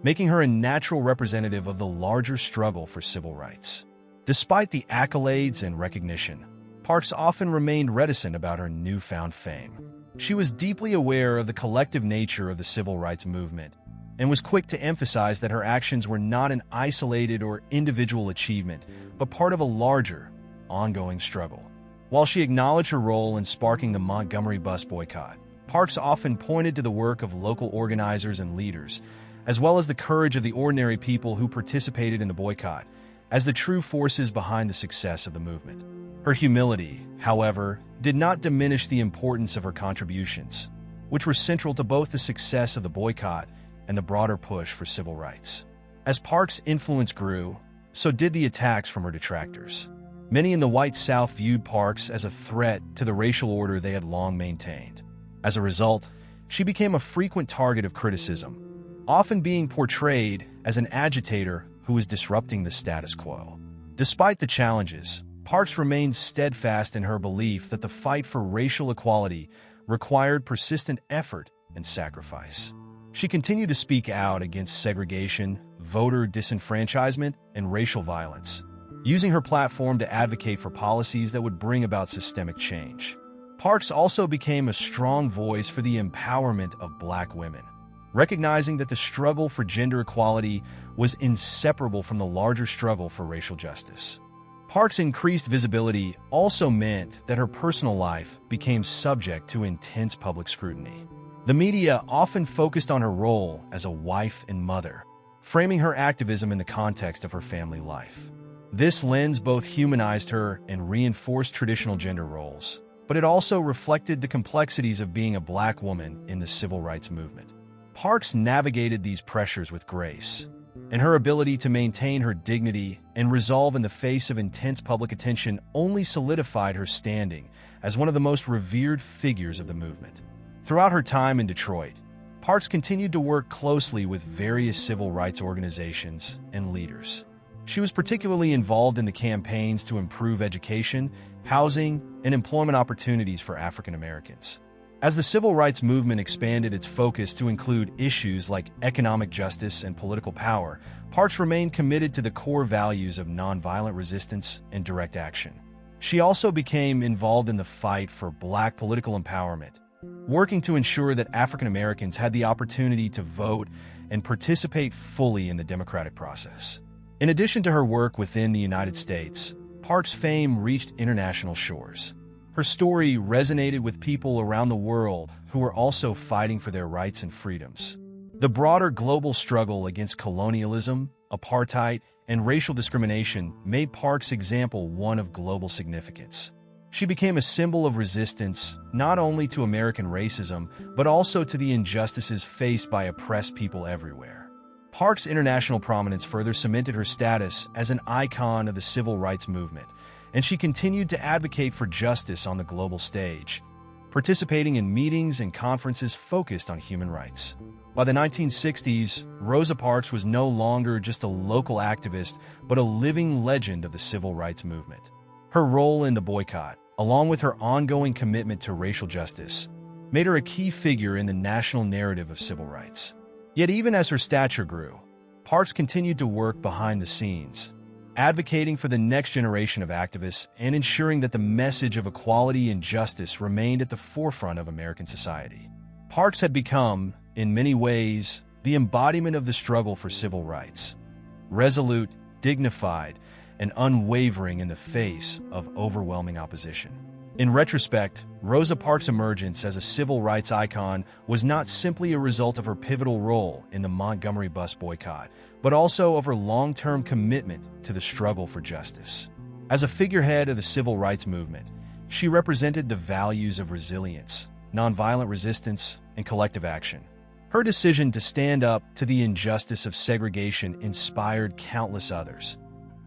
making her a natural representative of the larger struggle for civil rights. Despite the accolades and recognition, Parks often remained reticent about her newfound fame. She was deeply aware of the collective nature of the civil rights movement and was quick to emphasize that her actions were not an isolated or individual achievement, but part of a larger, ongoing struggle. While she acknowledged her role in sparking the Montgomery bus boycott, Parks often pointed to the work of local organizers and leaders, as well as the courage of the ordinary people who participated in the boycott, as the true forces behind the success of the movement. Her humility, however, did not diminish the importance of her contributions, which were central to both the success of the boycott and the broader push for civil rights. As Parks' influence grew, so did the attacks from her detractors. Many in the white South viewed Parks as a threat to the racial order they had long maintained. As a result, she became a frequent target of criticism, often being portrayed as an agitator who was disrupting the status quo. Despite the challenges, Parks remained steadfast in her belief that the fight for racial equality required persistent effort and sacrifice. She continued to speak out against segregation, voter disenfranchisement, and racial violence, using her platform to advocate for policies that would bring about systemic change. Parks also became a strong voice for the empowerment of Black women, recognizing that the struggle for gender equality was inseparable from the larger struggle for racial justice. Parks' increased visibility also meant that her personal life became subject to intense public scrutiny. The media often focused on her role as a wife and mother, framing her activism in the context of her family life. This lens both humanized her and reinforced traditional gender roles, but it also reflected the complexities of being a Black woman in the civil rights movement. Parks navigated these pressures with grace, and her ability to maintain her dignity and resolve in the face of intense public attention only solidified her standing as one of the most revered figures of the movement. Throughout her time in Detroit, Parks continued to work closely with various civil rights organizations and leaders. She was particularly involved in the campaigns to improve education, housing, and employment opportunities for African Americans. As the civil rights movement expanded its focus to include issues like economic justice and political power, Parks remained committed to the core values of nonviolent resistance and direct action. She also became involved in the fight for Black political empowerment, working to ensure that African Americans had the opportunity to vote and participate fully in the democratic process. In addition to her work within the United States, Parks' fame reached international shores. Her story resonated with people around the world who were also fighting for their rights and freedoms. The broader global struggle against colonialism, apartheid, and racial discrimination made Parks' example one of global significance. She became a symbol of resistance not only to American racism, but also to the injustices faced by oppressed people everywhere. Parks' international prominence further cemented her status as an icon of the civil rights movement, and she continued to advocate for justice on the global stage, participating in meetings and conferences focused on human rights. By the 1960s, Rosa Parks was no longer just a local activist, but a living legend of the civil rights movement. Her role in the boycott, along with her ongoing commitment to racial justice, made her a key figure in the national narrative of civil rights. Yet even as her stature grew, Parks continued to work behind the scenes, advocating for the next generation of activists and ensuring that the message of equality and justice remained at the forefront of American society. Parks had become, in many ways, the embodiment of the struggle for civil rights, resolute, dignified, and unwavering in the face of overwhelming opposition. In retrospect, Rosa Parks' emergence as a civil rights icon was not simply a result of her pivotal role in the Montgomery bus boycott, but also of her long-term commitment to the struggle for justice. As a figurehead of the civil rights movement, she represented the values of resilience, nonviolent resistance, and collective action. Her decision to stand up to the injustice of segregation inspired countless others,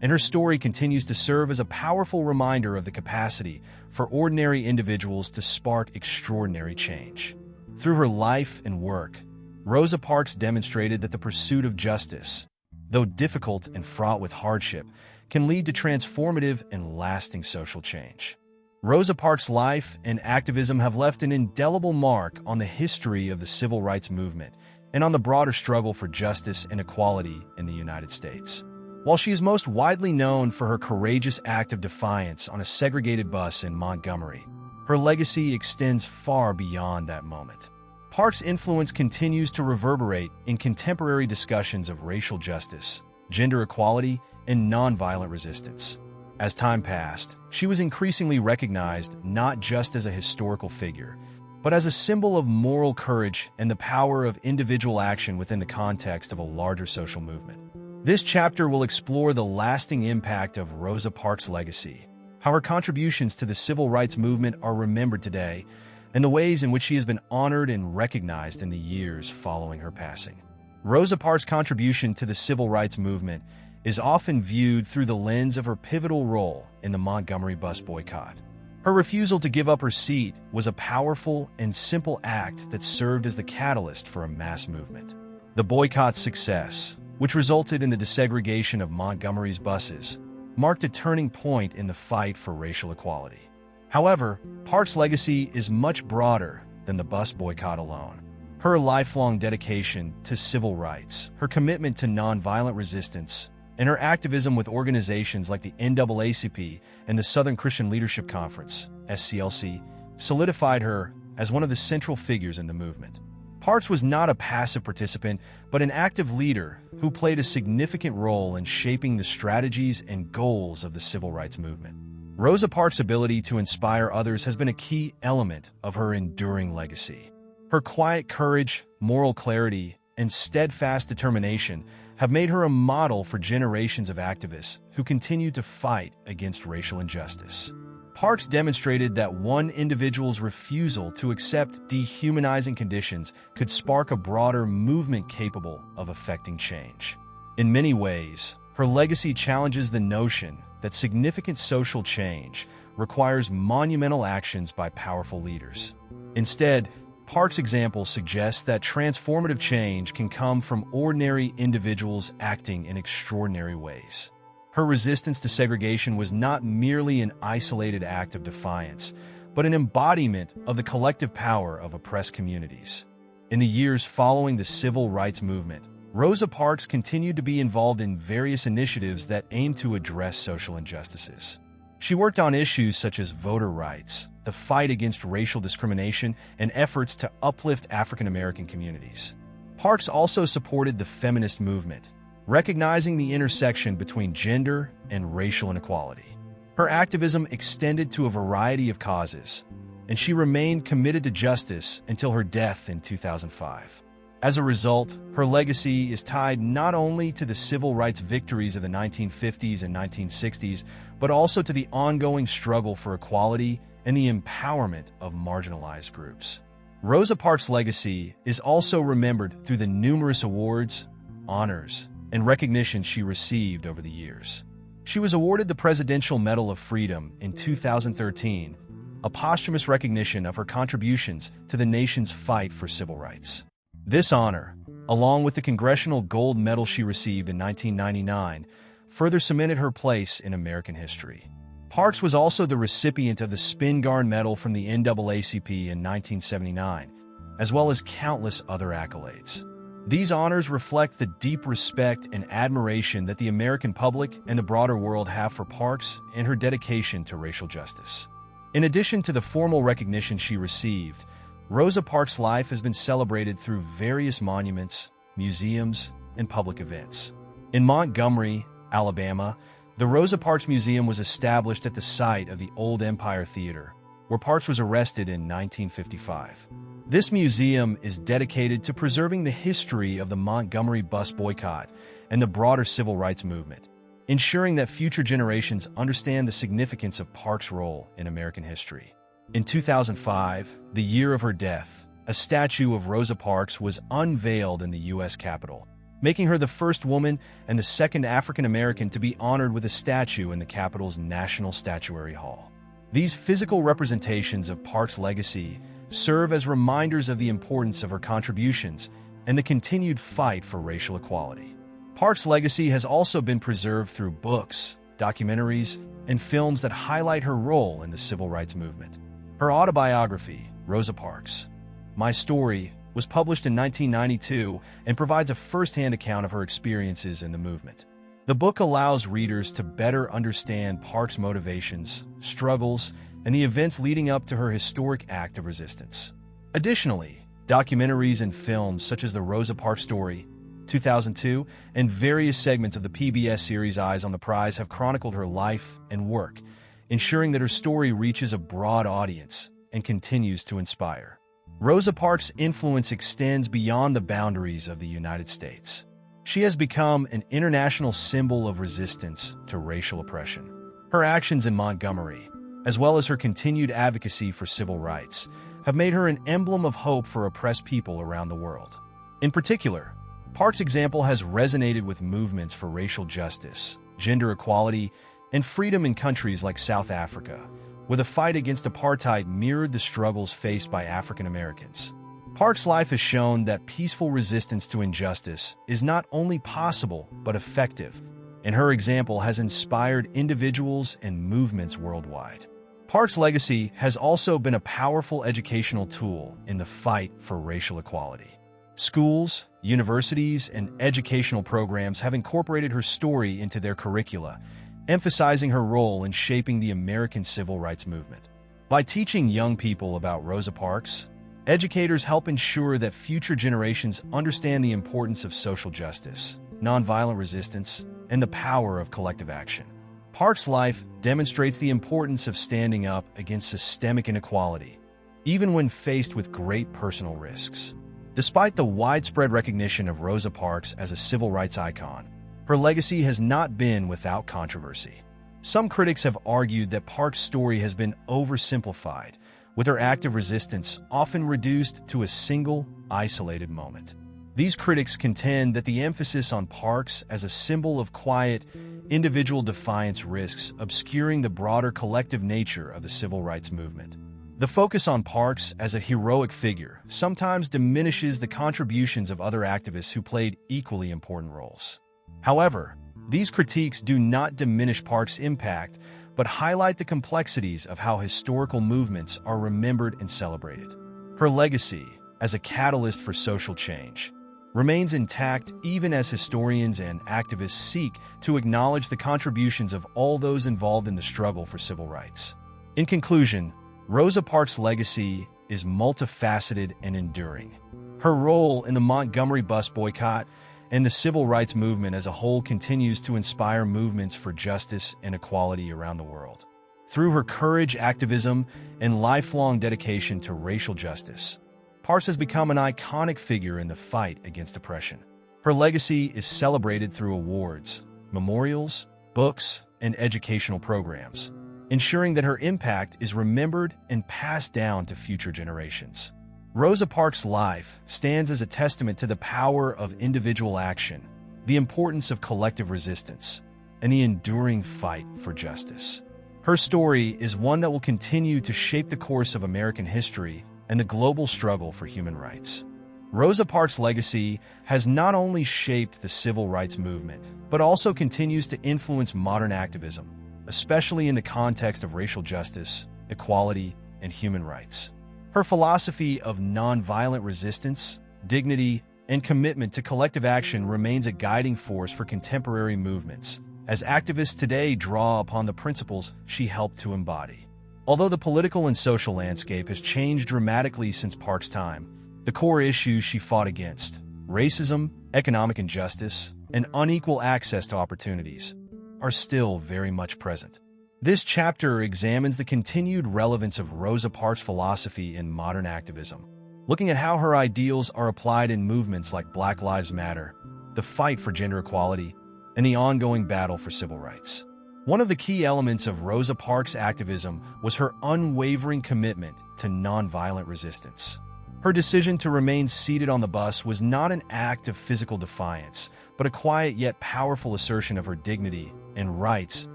and her story continues to serve as a powerful reminder of the capacity for ordinary individuals to spark extraordinary change. Through her life and work, Rosa Parks demonstrated that the pursuit of justice, though difficult and fraught with hardship, can lead to transformative and lasting social change. Rosa Parks' life and activism have left an indelible mark on the history of the civil rights movement and on the broader struggle for justice and equality in the United States. While she is most widely known for her courageous act of defiance on a segregated bus in Montgomery, her legacy extends far beyond that moment. Parks' influence continues to reverberate in contemporary discussions of racial justice, gender equality, and nonviolent resistance. As time passed, she was increasingly recognized not just as a historical figure, but as a symbol of moral courage and the power of individual action within the context of a larger social movement. This chapter will explore the lasting impact of Rosa Parks' legacy, how her contributions to the civil rights movement are remembered today, and the ways in which she has been honored and recognized in the years following her passing. Rosa Parks' contribution to the civil rights movement is often viewed through the lens of her pivotal role in the Montgomery bus boycott. Her refusal to give up her seat was a powerful and simple act that served as the catalyst for a mass movement. The boycott's success, which resulted in the desegregation of Montgomery's buses, marked a turning point in the fight for racial equality. However, Parks' legacy is much broader than the bus boycott alone. Her lifelong dedication to civil rights, her commitment to nonviolent resistance, and her activism with organizations like the NAACP and the Southern Christian Leadership Conference, SCLC, solidified her as one of the central figures in the movement. Parks was not a passive participant, but an active leader who played a significant role in shaping the strategies and goals of the civil rights movement. Rosa Parks' ability to inspire others has been a key element of her enduring legacy. Her quiet courage, moral clarity, and steadfast determination have made her a model for generations of activists who continue to fight against racial injustice. Parks demonstrated that one individual's refusal to accept dehumanizing conditions could spark a broader movement capable of affecting change. In many ways, her legacy challenges the notion that significant social change requires monumental actions by powerful leaders. Instead, Parks' example suggests that transformative change can come from ordinary individuals acting in extraordinary ways. Her resistance to segregation was not merely an isolated act of defiance, but an embodiment of the collective power of oppressed communities. In the years following the civil rights movement, Rosa Parks continued to be involved in various initiatives that aimed to address social injustices. She worked on issues such as voter rights, the fight against racial discrimination, and efforts to uplift African American communities. Parks also supported the feminist movement, recognizing the intersection between gender and racial inequality. Her activism extended to a variety of causes, and she remained committed to justice until her death in 2005. As a result, her legacy is tied not only to the civil rights victories of the 1950s and 1960s, but also to the ongoing struggle for equality and the empowerment of marginalized groups. Rosa Parks' legacy is also remembered through the numerous awards, honors, and recognition she received over the years. She was awarded the Presidential Medal of Freedom in 2013, a posthumous recognition of her contributions to the nation's fight for civil rights. This honor, along with the Congressional Gold Medal she received in 1999, further cemented her place in American history. Parks was also the recipient of the Spingarn Medal from the NAACP in 1979, as well as countless other accolades. These honors reflect the deep respect and admiration that the American public and the broader world have for Parks and her dedication to racial justice. In addition to the formal recognition she received, Rosa Parks' life has been celebrated through various monuments, museums, and public events. In Montgomery, Alabama, the Rosa Parks Museum was established at the site of the old Empire Theater, where Parks was arrested in 1955. This museum is dedicated to preserving the history of the Montgomery bus boycott and the broader civil rights movement, ensuring that future generations understand the significance of Parks' role in American history. In 2005, the year of her death, a statue of Rosa Parks was unveiled in the U.S. Capitol, making her the first woman and the second African American to be honored with a statue in the Capitol's National Statuary Hall. These physical representations of Parks' legacy serve as reminders of the importance of her contributions and the continued fight for racial equality. Parks' legacy has also been preserved through books, documentaries, and films that highlight her role in the civil rights movement. Her autobiography, Rosa Parks, My Story, was published in 1992 and provides a first-hand account of her experiences in the movement. The book allows readers to better understand Parks' motivations, struggles, and the events leading up to her historic act of resistance. Additionally, documentaries and films such as The Rosa Parks Story, 2002, and various segments of the PBS series Eyes on the Prize have chronicled her life and work, ensuring that her story reaches a broad audience and continues to inspire. Rosa Parks' influence extends beyond the boundaries of the United States. She has become an international symbol of resistance to racial oppression. Her actions in Montgomery, as well as her continued advocacy for civil rights, have made her an emblem of hope for oppressed people around the world. In particular, Parks' example has resonated with movements for racial justice, gender equality, and freedom in countries like South Africa, where the fight against apartheid mirrored the struggles faced by African Americans. Parks' life has shown that peaceful resistance to injustice is not only possible but effective, and her example has inspired individuals and movements worldwide. Parks' legacy has also been a powerful educational tool in the fight for racial equality. Schools, universities, and educational programs have incorporated her story into their curricula, emphasizing her role in shaping the American civil rights movement. By teaching young people about Rosa Parks, educators help ensure that future generations understand the importance of social justice, nonviolent resistance, and the power of collective action. Parks' life demonstrates the importance of standing up against systemic inequality, even when faced with great personal risks. Despite the widespread recognition of Rosa Parks as a civil rights icon, her legacy has not been without controversy. Some critics have argued that Parks' story has been oversimplified, with her act of resistance often reduced to a single, isolated moment. These critics contend that the emphasis on Parks as a symbol of quiet, individual defiance risks obscuring the broader collective nature of the civil rights movement. The focus on Parks as a heroic figure sometimes diminishes the contributions of other activists who played equally important roles. However, these critiques do not diminish Parks' impact, but highlight the complexities of how historical movements are remembered and celebrated. Her legacy, as a catalyst for social change, remains intact even as historians and activists seek to acknowledge the contributions of all those involved in the struggle for civil rights. In conclusion, Rosa Parks' legacy is multifaceted and enduring. Her role in the Montgomery bus boycott and the civil rights movement as a whole continues to inspire movements for justice and equality around the world. Through her courage, activism, and lifelong dedication to racial justice, Parks has become an iconic figure in the fight against oppression. Her legacy is celebrated through awards, memorials, books, and educational programs, ensuring that her impact is remembered and passed down to future generations. Rosa Parks' life stands as a testament to the power of individual action, the importance of collective resistance, and the enduring fight for justice. Her story is one that will continue to shape the course of American history and the global struggle for human rights. Rosa Parks' legacy has not only shaped the civil rights movement, but also continues to influence modern activism, especially in the context of racial justice, equality, and human rights. Her philosophy of nonviolent resistance, dignity, and commitment to collective action remains a guiding force for contemporary movements, as activists today draw upon the principles she helped to embody. Although the political and social landscape has changed dramatically since Parks' time, the core issues she fought against, racism, economic injustice, and unequal access to opportunities, are still very much present. This chapter examines the continued relevance of Rosa Parks' philosophy in modern activism, looking at how her ideals are applied in movements like Black Lives Matter, the fight for gender equality, and the ongoing battle for civil rights. One of the key elements of Rosa Parks' activism was her unwavering commitment to nonviolent resistance. Her decision to remain seated on the bus was not an act of physical defiance, but a quiet yet powerful assertion of her dignity and rights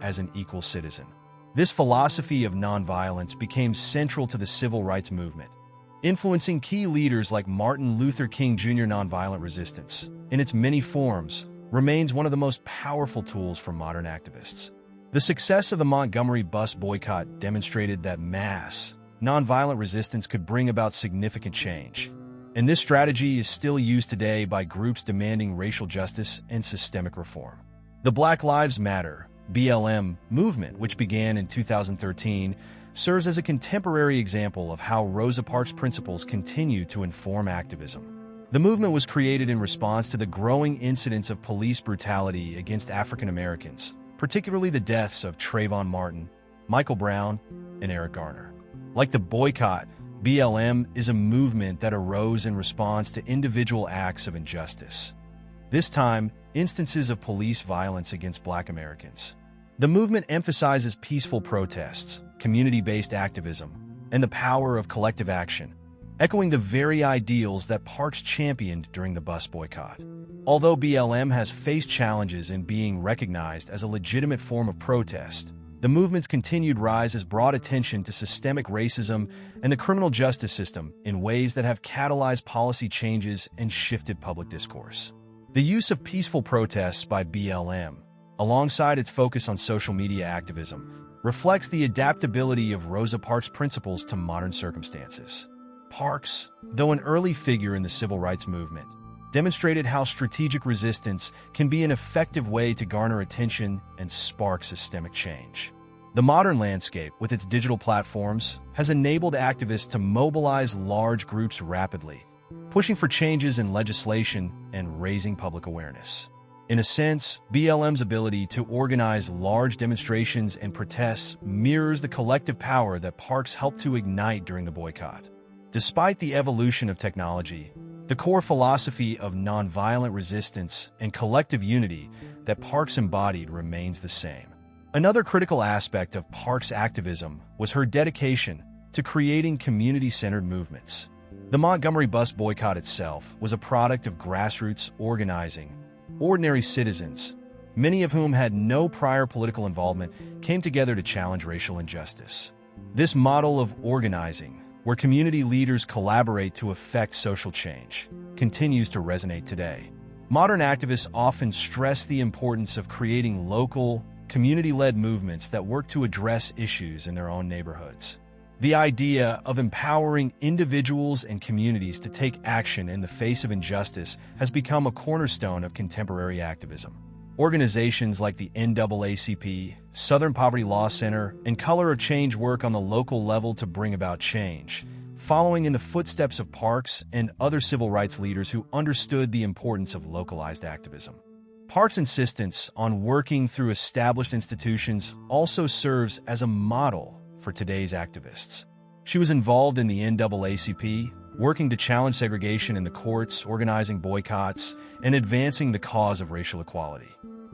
as an equal citizen. This philosophy of nonviolence became central to the civil rights movement, influencing key leaders like Martin Luther King Jr. Nonviolent resistance, in its many forms, remains one of the most powerful tools for modern activists. The success of the Montgomery bus boycott demonstrated that mass, nonviolent resistance could bring about significant change, and this strategy is still used today by groups demanding racial justice and systemic reform. The Black Lives Matter (BLM) movement, which began in 2013, serves as a contemporary example of how Rosa Parks' principles continue to inform activism. The movement was created in response to the growing incidents of police brutality against African Americans, particularly the deaths of Trayvon Martin, Michael Brown, and Eric Garner. Like the boycott, BLM is a movement that arose in response to individual acts of injustice. This time, instances of police violence against Black Americans. The movement emphasizes peaceful protests, community-based activism, and the power of collective action, echoing the very ideals that Parks championed during the bus boycott. Although BLM has faced challenges in being recognized as a legitimate form of protest, the movement's continued rise has brought attention to systemic racism and the criminal justice system in ways that have catalyzed policy changes and shifted public discourse. The use of peaceful protests by BLM, alongside its focus on social media activism, reflects the adaptability of Rosa Parks' principles to modern circumstances. Parks, though an early figure in the civil rights movement, demonstrated how strategic resistance can be an effective way to garner attention and spark systemic change. The modern landscape, with its digital platforms, has enabled activists to mobilize large groups rapidly, pushing for changes in legislation and raising public awareness. In a sense, BLM's ability to organize large demonstrations and protests mirrors the collective power that Parks helped to ignite during the boycott. Despite the evolution of technology, the core philosophy of nonviolent resistance and collective unity that Parks embodied remains the same. Another critical aspect of Parks' activism was her dedication to creating community-centered movements. The Montgomery bus boycott itself was a product of grassroots organizing. Ordinary citizens, many of whom had no prior political involvement, came together to challenge racial injustice. This model of organizing, where community leaders collaborate to effect social change, continues to resonate today. Modern activists often stress the importance of creating local, community-led movements that work to address issues in their own neighborhoods. The idea of empowering individuals and communities to take action in the face of injustice has become a cornerstone of contemporary activism. Organizations like the NAACP, Southern Poverty Law Center, and Color of Change work on the local level to bring about change, following in the footsteps of Parks and other civil rights leaders who understood the importance of localized activism. Parks' insistence on working through established institutions also serves as a model for today's activists. She was involved in the NAACP, working to challenge segregation in the courts, organizing boycotts, and advancing the cause of racial equality.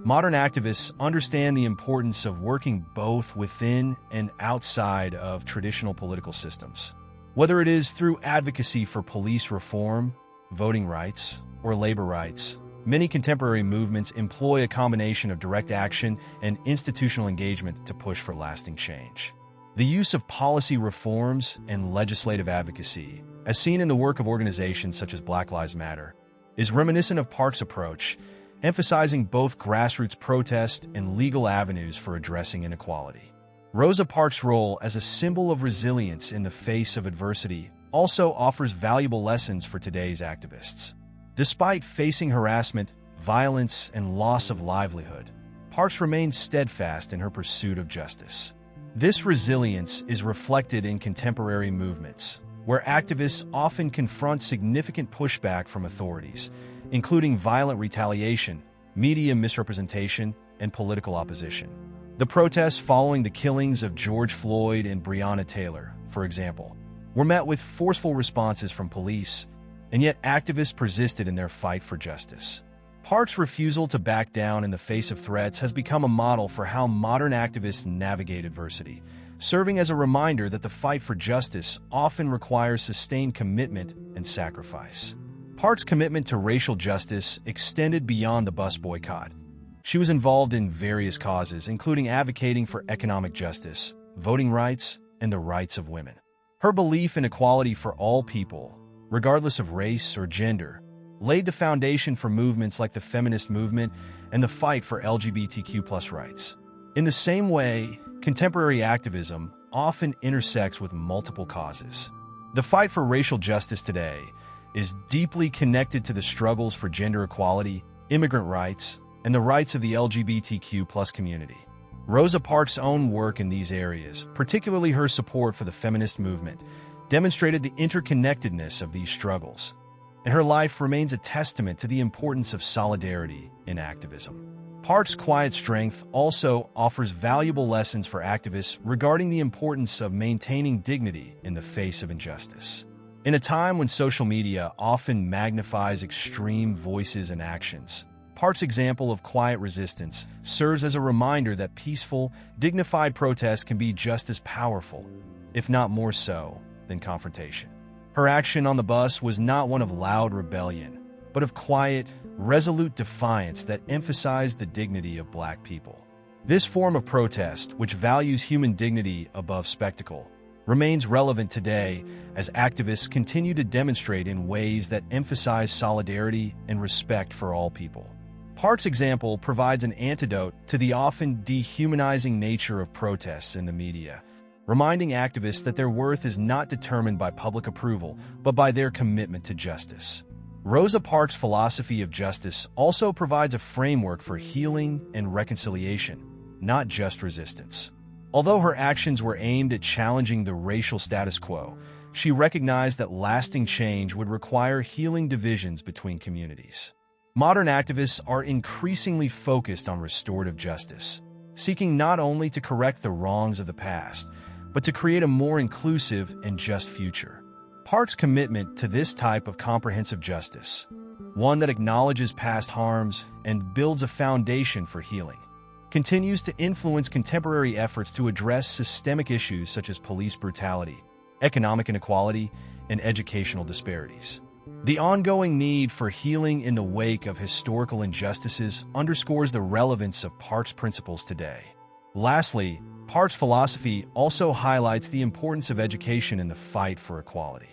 Modern activists understand the importance of working both within and outside of traditional political systems. Whether it is through advocacy for police reform, voting rights, or labor rights, many contemporary movements employ a combination of direct action and institutional engagement to push for lasting change. The use of policy reforms and legislative advocacy, as seen in the work of organizations such as Black Lives Matter, is reminiscent of Parks' approach, emphasizing both grassroots protest and legal avenues for addressing inequality. Rosa Parks' role as a symbol of resilience in the face of adversity also offers valuable lessons for today's activists. Despite facing harassment, violence, and loss of livelihood, Parks remains steadfast in her pursuit of justice. This resilience is reflected in contemporary movements, where activists often confront significant pushback from authorities, including violent retaliation, media misrepresentation, and political opposition. The protests following the killings of George Floyd and Breonna Taylor, for example, were met with forceful responses from police, and yet activists persisted in their fight for justice. Parks' refusal to back down in the face of threats has become a model for how modern activists navigate adversity, serving as a reminder that the fight for justice often requires sustained commitment and sacrifice. Parks' commitment to racial justice extended beyond the bus boycott. She was involved in various causes, including advocating for economic justice, voting rights, and the rights of women. Her belief in equality for all people, regardless of race or gender, laid the foundation for movements like the feminist movement and the fight for LGBTQ+ rights. In the same way, contemporary activism often intersects with multiple causes. The fight for racial justice today is deeply connected to the struggles for gender equality, immigrant rights, and the rights of the LGBTQ+ community. Rosa Parks' own work in these areas, particularly her support for the feminist movement, demonstrated the interconnectedness of these struggles, and her life remains a testament to the importance of solidarity in activism. Parks' quiet strength also offers valuable lessons for activists regarding the importance of maintaining dignity in the face of injustice. In a time when social media often magnifies extreme voices and actions, Parks' example of quiet resistance serves as a reminder that peaceful, dignified protest can be just as powerful, if not more so, than confrontation. Her action on the bus was not one of loud rebellion, but of quiet, resolute defiance that emphasized the dignity of Black people. This form of protest, which values human dignity above spectacle, remains relevant today as activists continue to demonstrate in ways that emphasize solidarity and respect for all people. Parks' example provides an antidote to the often dehumanizing nature of protests in the media, reminding activists that their worth is not determined by public approval, but by their commitment to justice. Rosa Parks' philosophy of justice also provides a framework for healing and reconciliation, not just resistance. Although her actions were aimed at challenging the racial status quo, she recognized that lasting change would require healing divisions between communities. Modern activists are increasingly focused on restorative justice, seeking not only to correct the wrongs of the past, but to create a more inclusive and just future. Parks' commitment to this type of comprehensive justice, one that acknowledges past harms and builds a foundation for healing, continues to influence contemporary efforts to address systemic issues such as police brutality, economic inequality, and educational disparities. The ongoing need for healing in the wake of historical injustices underscores the relevance of Parks' principles today. Lastly, Parks' philosophy also highlights the importance of education in the fight for equality.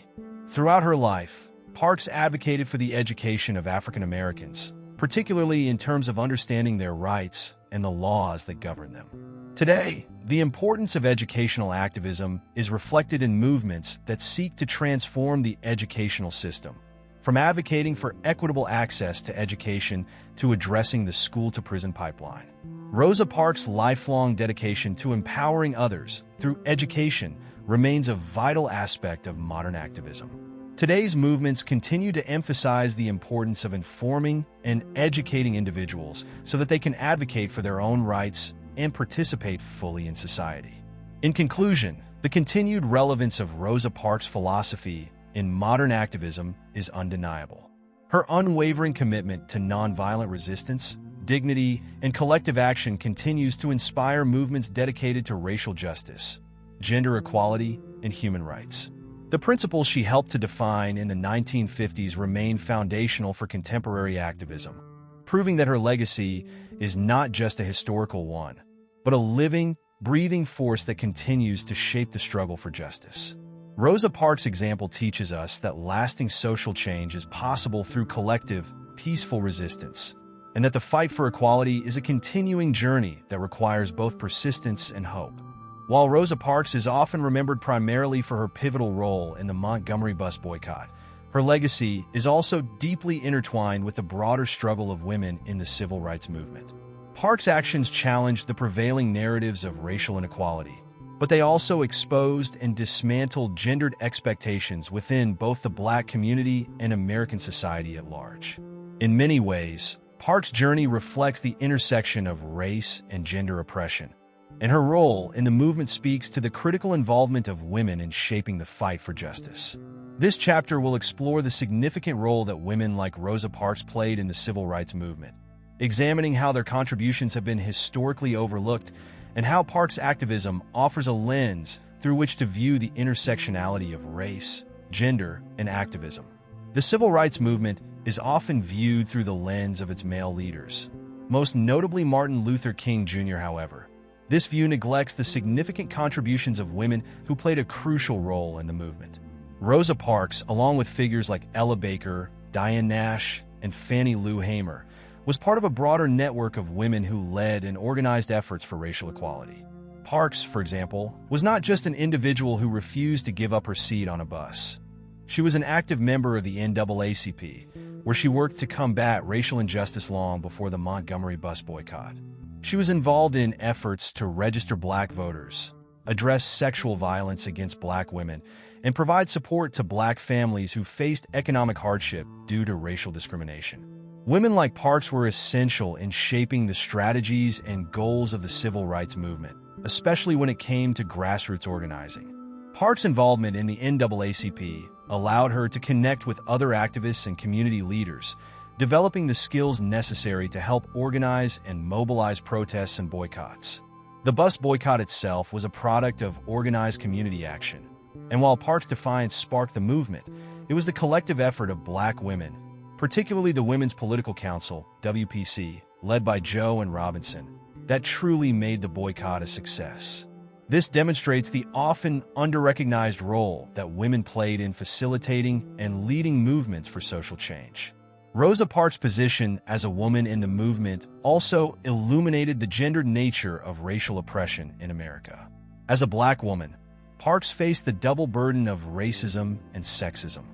Throughout her life, Parks advocated for the education of African Americans, particularly in terms of understanding their rights and the laws that govern them. Today, the importance of educational activism is reflected in movements that seek to transform the educational system, from advocating for equitable access to education to addressing the school-to-prison pipeline. Rosa Parks' lifelong dedication to empowering others through education remains a vital aspect of modern activism. Today's movements continue to emphasize the importance of informing and educating individuals so that they can advocate for their own rights and participate fully in society. In conclusion, the continued relevance of Rosa Parks' philosophy in modern activism is undeniable. Her unwavering commitment to nonviolent resistance, dignity, and collective action continues to inspire movements dedicated to racial justice, gender equality, and human rights. The principles she helped to define in the 1950s remain foundational for contemporary activism, proving that her legacy is not just a historical one, but a living, breathing force that continues to shape the struggle for justice. Rosa Parks' example teaches us that lasting social change is possible through collective, peaceful resistance, and that the fight for equality is a continuing journey that requires both persistence and hope. While Rosa Parks is often remembered primarily for her pivotal role in the Montgomery bus boycott, her legacy is also deeply intertwined with the broader struggle of women in the civil rights movement. Parks' actions challenged the prevailing narratives of racial inequality, but they also exposed and dismantled gendered expectations within both the Black community and American society at large. In many ways, Parks' journey reflects the intersection of race and gender oppression, and her role in the movement speaks to the critical involvement of women in shaping the fight for justice. This chapter will explore the significant role that women like Rosa Parks played in the civil rights movement, examining how their contributions have been historically overlooked and how Parks' activism offers a lens through which to view the intersectionality of race, gender, and activism. The civil rights movement is often viewed through the lens of its male leaders, most notably Martin Luther King Jr., however. This view neglects the significant contributions of women who played a crucial role in the movement. Rosa Parks, along with figures like Ella Baker, Diane Nash, and Fannie Lou Hamer, was part of a broader network of women who led and organized efforts for racial equality. Parks, for example, was not just an individual who refused to give up her seat on a bus. She was an active member of the NAACP, where she worked to combat racial injustice long before the Montgomery bus boycott. She was involved in efforts to register Black voters, address sexual violence against Black women, and provide support to Black families who faced economic hardship due to racial discrimination. Women like Parks were essential in shaping the strategies and goals of the civil rights movement, especially when it came to grassroots organizing. Parks' involvement in the NAACP allowed her to connect with other activists and community leaders, developing the skills necessary to help organize and mobilize protests and boycotts. The bus boycott itself was a product of organized community action, and while Parks' defiance sparked the movement, it was the collective effort of Black women, particularly the Women's Political Council, WPC, led by Joe and Robinson, that truly made the boycott a success. This demonstrates the often under-recognized role that women played in facilitating and leading movements for social change. Rosa Parks' position as a woman in the movement also illuminated the gendered nature of racial oppression in America. As a Black woman, Parks faced the double burden of racism and sexism.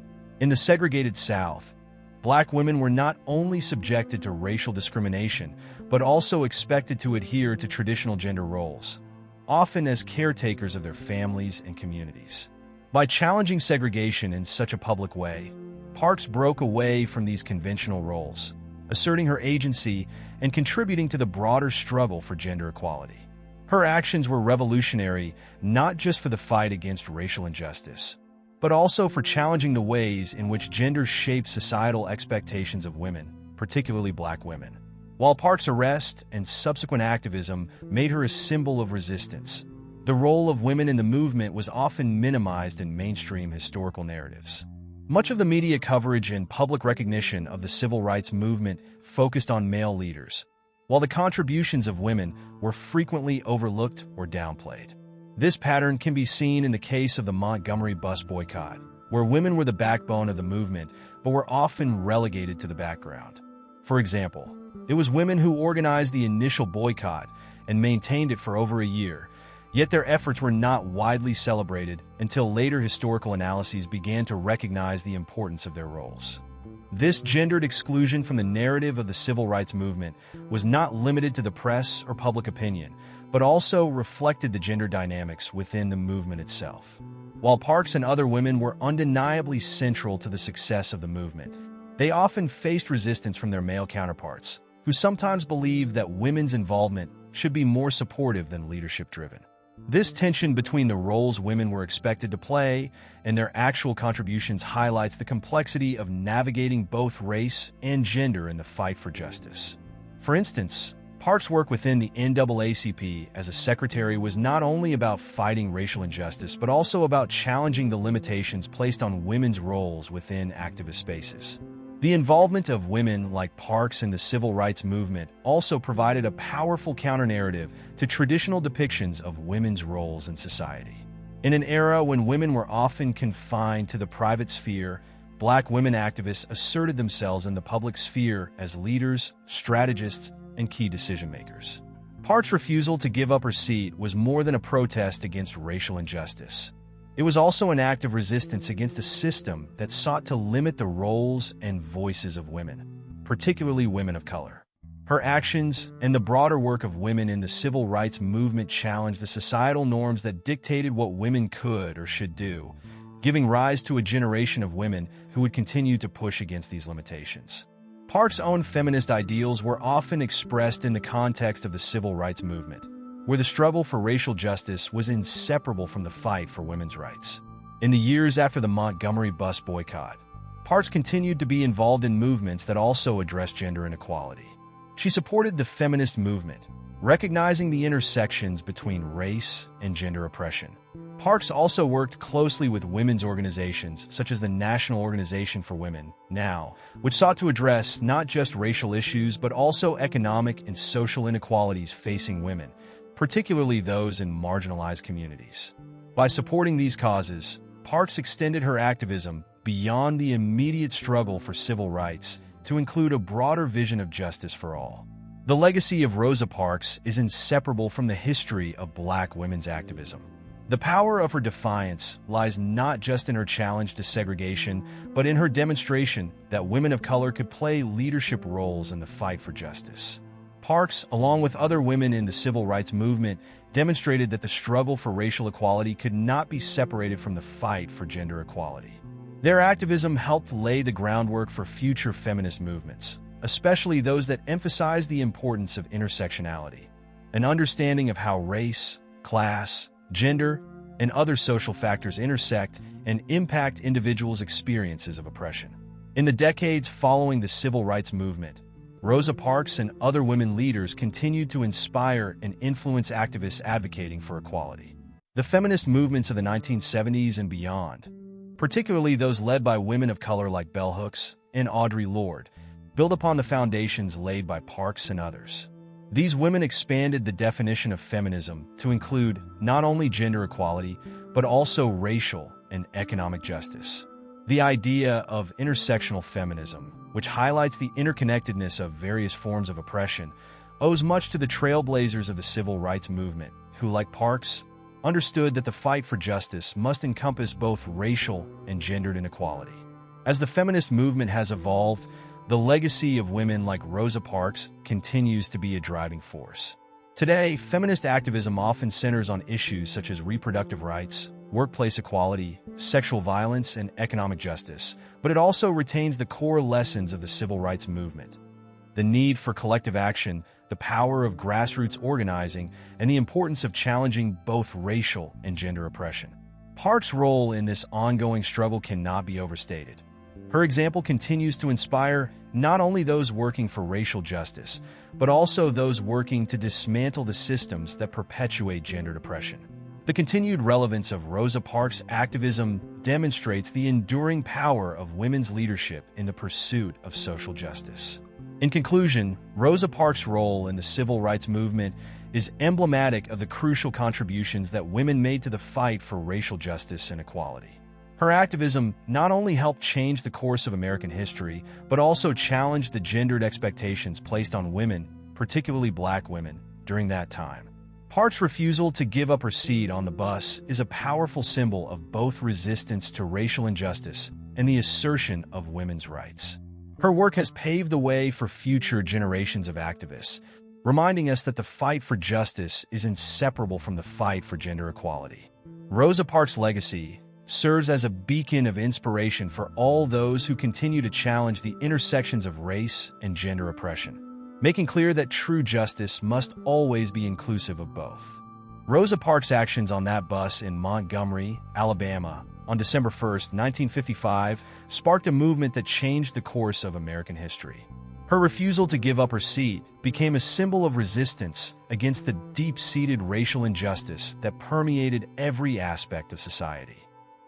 In the segregated South, Black women were not only subjected to racial discrimination, but also expected to adhere to traditional gender roles, often as caretakers of their families and communities. By challenging segregation in such a public way, Parks broke away from these conventional roles, asserting her agency and contributing to the broader struggle for gender equality. Her actions were revolutionary not just for the fight against racial injustice, but also for challenging the ways in which gender shaped societal expectations of women, particularly Black women. While Parks' arrest and subsequent activism made her a symbol of resistance, the role of women in the movement was often minimized in mainstream historical narratives. Much of the media coverage and public recognition of the civil rights movement focused on male leaders, while the contributions of women were frequently overlooked or downplayed. This pattern can be seen in the case of the Montgomery bus boycott, where women were the backbone of the movement but were often relegated to the background. For example, it was women who organized the initial boycott and maintained it for over a year, yet their efforts were not widely celebrated until later historical analyses began to recognize the importance of their roles. This gendered exclusion from the narrative of the civil rights movement was not limited to the press or public opinion, but also reflected the gender dynamics within the movement itself. While Parks and other women were undeniably central to the success of the movement, they often faced resistance from their male counterparts, who sometimes believed that women's involvement should be more supportive than leadership-driven. This tension between the roles women were expected to play and their actual contributions highlights the complexity of navigating both race and gender in the fight for justice. For instance, Parks' work within the NAACP as a secretary was not only about fighting racial injustice, but also about challenging the limitations placed on women's roles within activist spaces. The involvement of women like Parks in the civil rights movement also provided a powerful counter-narrative to traditional depictions of women's roles in society. In an era when women were often confined to the private sphere, Black women activists asserted themselves in the public sphere as leaders, strategists, and key decision-makers. Parks' refusal to give up her seat was more than a protest against racial injustice. It was also an act of resistance against a system that sought to limit the roles and voices of women, particularly women of color. Her actions and the broader work of women in the civil rights movement challenged the societal norms that dictated what women could or should do, giving rise to a generation of women who would continue to push against these limitations. Parks' own feminist ideals were often expressed in the context of the civil rights movement, where the struggle for racial justice was inseparable from the fight for women's rights. In the years after the Montgomery bus boycott, Parks continued to be involved in movements that also addressed gender inequality. She supported the feminist movement, recognizing the intersections between race and gender oppression. Parks also worked closely with women's organizations such as the National Organization for Women, NOW, which sought to address not just racial issues but also economic and social inequalities facing women, particularly those in marginalized communities. By supporting these causes, Parks extended her activism beyond the immediate struggle for civil rights to include a broader vision of justice for all. The legacy of Rosa Parks is inseparable from the history of Black women's activism. The power of her defiance lies not just in her challenge to segregation, but in her demonstration that women of color could play leadership roles in the fight for justice. Parks, along with other women in the civil rights movement, demonstrated that the struggle for racial equality could not be separated from the fight for gender equality. Their activism helped lay the groundwork for future feminist movements, especially those that emphasize the importance of intersectionality, an understanding of how race, class, gender, and other social factors intersect and impact individuals' experiences of oppression. In the decades following the civil rights movement, Rosa Parks and other women leaders continued to inspire and influence activists advocating for equality. The feminist movements of the 1970s and beyond, particularly those led by women of color like Bell Hooks and Audre Lorde, built upon the foundations laid by Parks and others. These women expanded the definition of feminism to include not only gender equality, but also racial and economic justice. The idea of intersectional feminism, which highlights the interconnectedness of various forms of oppression, owes much to the trailblazers of the civil rights movement, who, like Parks, understood that the fight for justice must encompass both racial and gendered inequality. As the feminist movement has evolved, the legacy of women like Rosa Parks continues to be a driving force. Today, feminist activism often centers on issues such as reproductive rights, workplace equality, sexual violence, and economic justice, but it also retains the core lessons of the civil rights movement: the need for collective action, the power of grassroots organizing, and the importance of challenging both racial and gender oppression. Parks' role in this ongoing struggle cannot be overstated. Her example continues to inspire not only those working for racial justice, but also those working to dismantle the systems that perpetuate gendered oppression. The continued relevance of Rosa Parks' activism demonstrates the enduring power of women's leadership in the pursuit of social justice. In conclusion, Rosa Parks' role in the civil rights movement is emblematic of the crucial contributions that women made to the fight for racial justice and equality. Her activism not only helped change the course of American history, but also challenged the gendered expectations placed on women, particularly Black women, during that time. Parks' refusal to give up her seat on the bus is a powerful symbol of both resistance to racial injustice and the assertion of women's rights. Her work has paved the way for future generations of activists, reminding us that the fight for justice is inseparable from the fight for gender equality. Rosa Parks' legacy serves as a beacon of inspiration for all those who continue to challenge the intersections of race and gender oppression, making clear that true justice must always be inclusive of both. Rosa Parks' actions on that bus in Montgomery, Alabama, on December 1, 1955, sparked a movement that changed the course of American history. Her refusal to give up her seat became a symbol of resistance against the deep-seated racial injustice that permeated every aspect of society.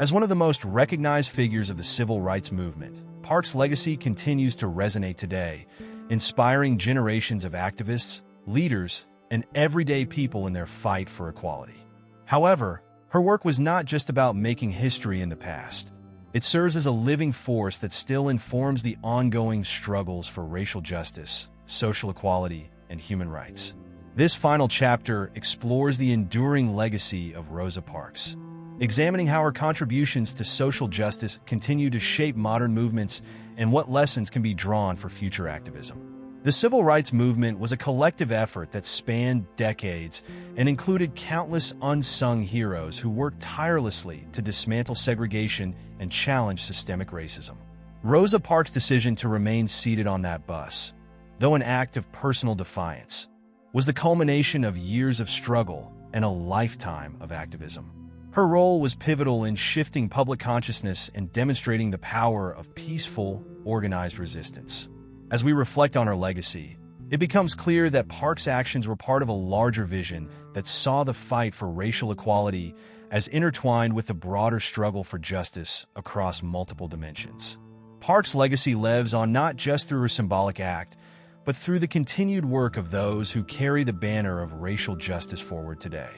As one of the most recognized figures of the civil rights movement, Parks' legacy continues to resonate today, inspiring generations of activists, leaders, and everyday people in their fight for equality. However, her work was not just about making history in the past. It serves as a living force that still informs the ongoing struggles for racial justice, social equality, and human rights. This final chapter explores the enduring legacy of Rosa Parks, examining how her contributions to social justice continue to shape modern movements and what lessons can be drawn for future activism. The civil rights movement was a collective effort that spanned decades and included countless unsung heroes who worked tirelessly to dismantle segregation and challenge systemic racism. Rosa Parks' decision to remain seated on that bus, though an act of personal defiance, was the culmination of years of struggle and a lifetime of activism. Her role was pivotal in shifting public consciousness and demonstrating the power of peaceful, organized resistance. As we reflect on her legacy, it becomes clear that Parks' actions were part of a larger vision that saw the fight for racial equality as intertwined with the broader struggle for justice across multiple dimensions. Parks' legacy lives on not just through her symbolic act, but through the continued work of those who carry the banner of racial justice forward today.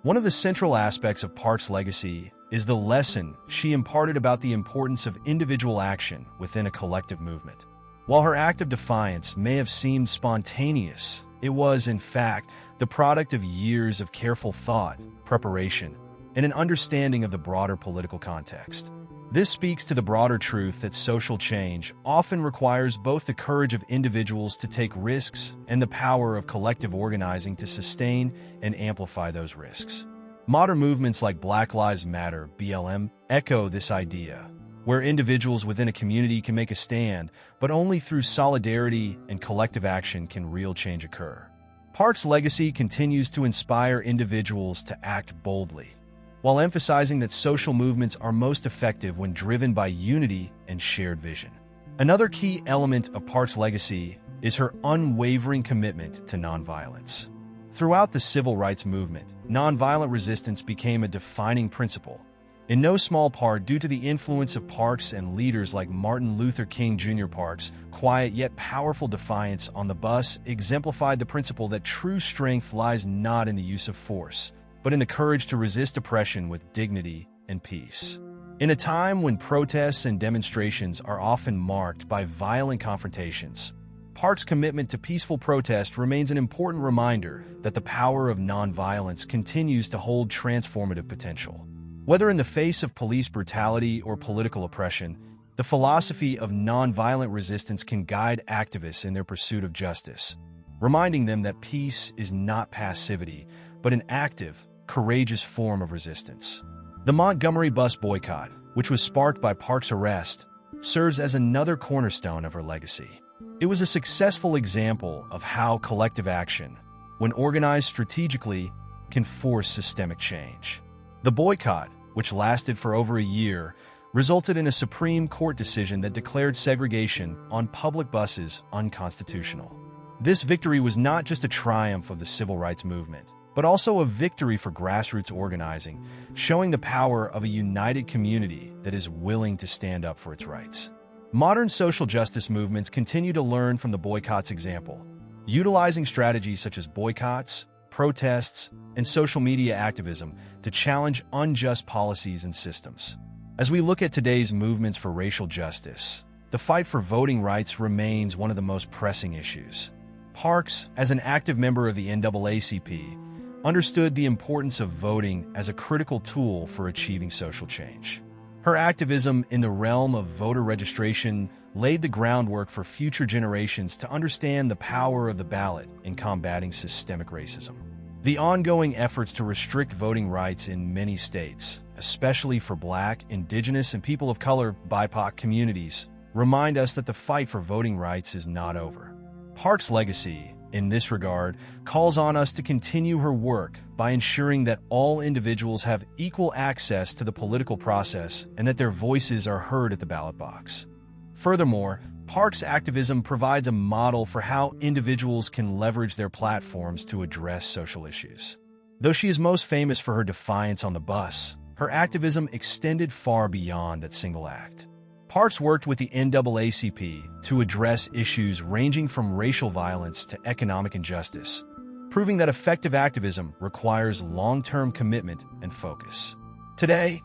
One of the central aspects of Parks' legacy is the lesson she imparted about the importance of individual action within a collective movement. While her act of defiance may have seemed spontaneous, it was, in fact, the product of years of careful thought, preparation, and an understanding of the broader political context. This speaks to the broader truth that social change often requires both the courage of individuals to take risks and the power of collective organizing to sustain and amplify those risks. Modern movements like Black Lives Matter (BLM) echo this idea, where individuals within a community can make a stand, but only through solidarity and collective action can real change occur. Parks' legacy continues to inspire individuals to act boldly, while emphasizing that social movements are most effective when driven by unity and shared vision. Another key element of Parks' legacy is her unwavering commitment to nonviolence. Throughout the civil rights movement, nonviolent resistance became a defining principle, in no small part due to the influence of Parks and leaders like Martin Luther King Jr. Parks' quiet yet powerful defiance on the bus exemplified the principle that true strength lies not in the use of force, but in the courage to resist oppression with dignity and peace. In a time when protests and demonstrations are often marked by violent confrontations, Parks' commitment to peaceful protest remains an important reminder that the power of nonviolence continues to hold transformative potential. Whether in the face of police brutality or political oppression, the philosophy of nonviolent resistance can guide activists in their pursuit of justice, reminding them that peace is not passivity, but an active, courageous form of resistance. The Montgomery bus boycott, which was sparked by Parks' arrest, serves as another cornerstone of her legacy. It was a successful example of how collective action, when organized strategically, can force systemic change. The boycott, which lasted for over a year, resulted in a Supreme Court decision that declared segregation on public buses unconstitutional. This victory was not just a triumph of the civil rights movement, but also a victory for grassroots organizing, showing the power of a united community that is willing to stand up for its rights. Modern social justice movements continue to learn from the boycott's example, utilizing strategies such as boycotts, protests, and social media activism to challenge unjust policies and systems. As we look at today's movements for racial justice, the fight for voting rights remains one of the most pressing issues. Parks, as an active member of the NAACP, understood the importance of voting as a critical tool for achieving social change. Her activism in the realm of voter registration laid the groundwork for future generations to understand the power of the ballot in combating systemic racism. The ongoing efforts to restrict voting rights in many states, especially for Black, Indigenous, and people of color (BIPOC) communities, remind us that the fight for voting rights is not over. Parks' legacy, in this regard, calls on us to continue her work by ensuring that all individuals have equal access to the political process and that their voices are heard at the ballot box. Furthermore, Parks' activism provides a model for how individuals can leverage their platforms to address social issues. Though she is most famous for her defiance on the bus, her activism extended far beyond that single act. Parks worked with the NAACP to address issues ranging from racial violence to economic injustice, proving that effective activism requires long-term commitment and focus. Today,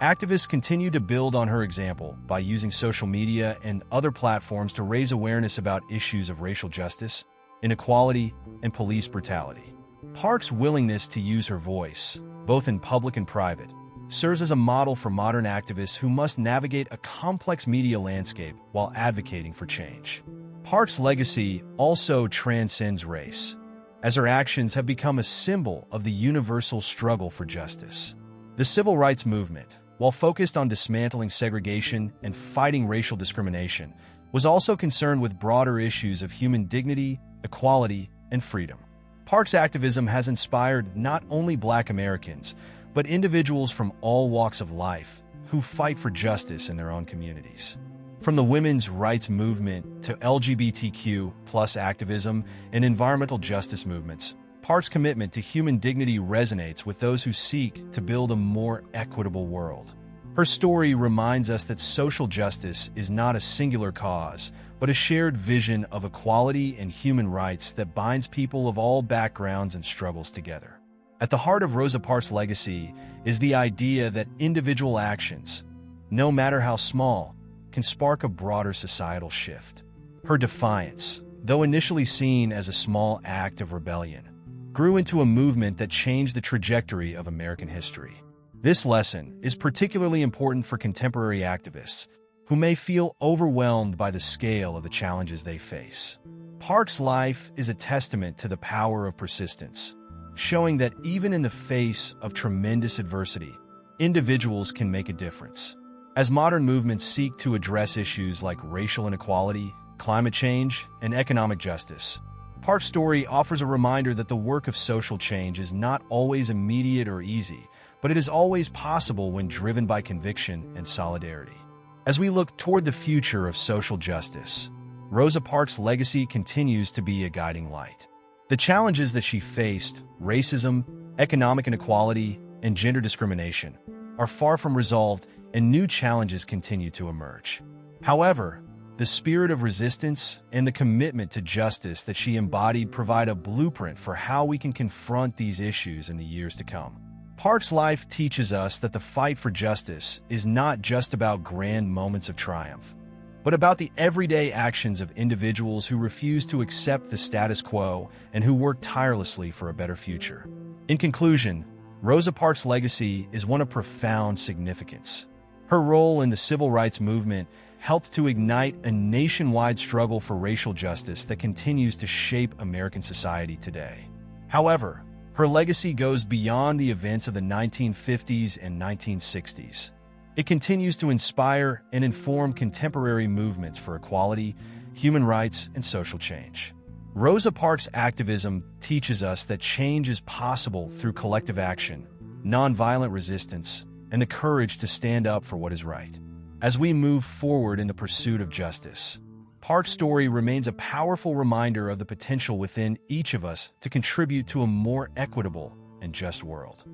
activists continue to build on her example by using social media and other platforms to raise awareness about issues of racial justice, inequality, and police brutality. Parks' willingness to use her voice, both in public and private, serves as a model for modern activists who must navigate a complex media landscape while advocating for change. Parks' legacy also transcends race, as her actions have become a symbol of the universal struggle for justice. The civil rights movement, while focused on dismantling segregation and fighting racial discrimination, was also concerned with broader issues of human dignity, equality, and freedom. Parks' activism has inspired not only Black Americans, but individuals from all walks of life who fight for justice in their own communities. From the women's rights movement to LGBTQ+ activism and environmental justice movements, Parks' commitment to human dignity resonates with those who seek to build a more equitable world. Her story reminds us that social justice is not a singular cause, but a shared vision of equality and human rights that binds people of all backgrounds and struggles together. At the heart of Rosa Parks' legacy is the idea that individual actions, no matter how small, can spark a broader societal shift. Her defiance, though initially seen as a small act of rebellion, grew into a movement that changed the trajectory of American history. This lesson is particularly important for contemporary activists who may feel overwhelmed by the scale of the challenges they face. Parks' life is a testament to the power of persistence, showing that even in the face of tremendous adversity, individuals can make a difference. As modern movements seek to address issues like racial inequality, climate change, and economic justice, Parks' story offers a reminder that the work of social change is not always immediate or easy, but it is always possible when driven by conviction and solidarity. As we look toward the future of social justice, Rosa Parks' legacy continues to be a guiding light. The challenges that she faced, racism, economic inequality, and gender discrimination, are far from resolved, and new challenges continue to emerge. However, the spirit of resistance and the commitment to justice that she embodied provide a blueprint for how we can confront these issues in the years to come. Parks' life teaches us that the fight for justice is not just about grand moments of triumph, but about the everyday actions of individuals who refuse to accept the status quo and who work tirelessly for a better future. In conclusion, Rosa Parks' legacy is one of profound significance. Her role in the civil rights movement helped to ignite a nationwide struggle for racial justice that continues to shape American society today. However, her legacy goes beyond the events of the 1950s and 1960s. It continues to inspire and inform contemporary movements for equality, human rights, and social change. Rosa Parks' activism teaches us that change is possible through collective action, nonviolent resistance, and the courage to stand up for what is right. As we move forward in the pursuit of justice, Parks' story remains a powerful reminder of the potential within each of us to contribute to a more equitable and just world.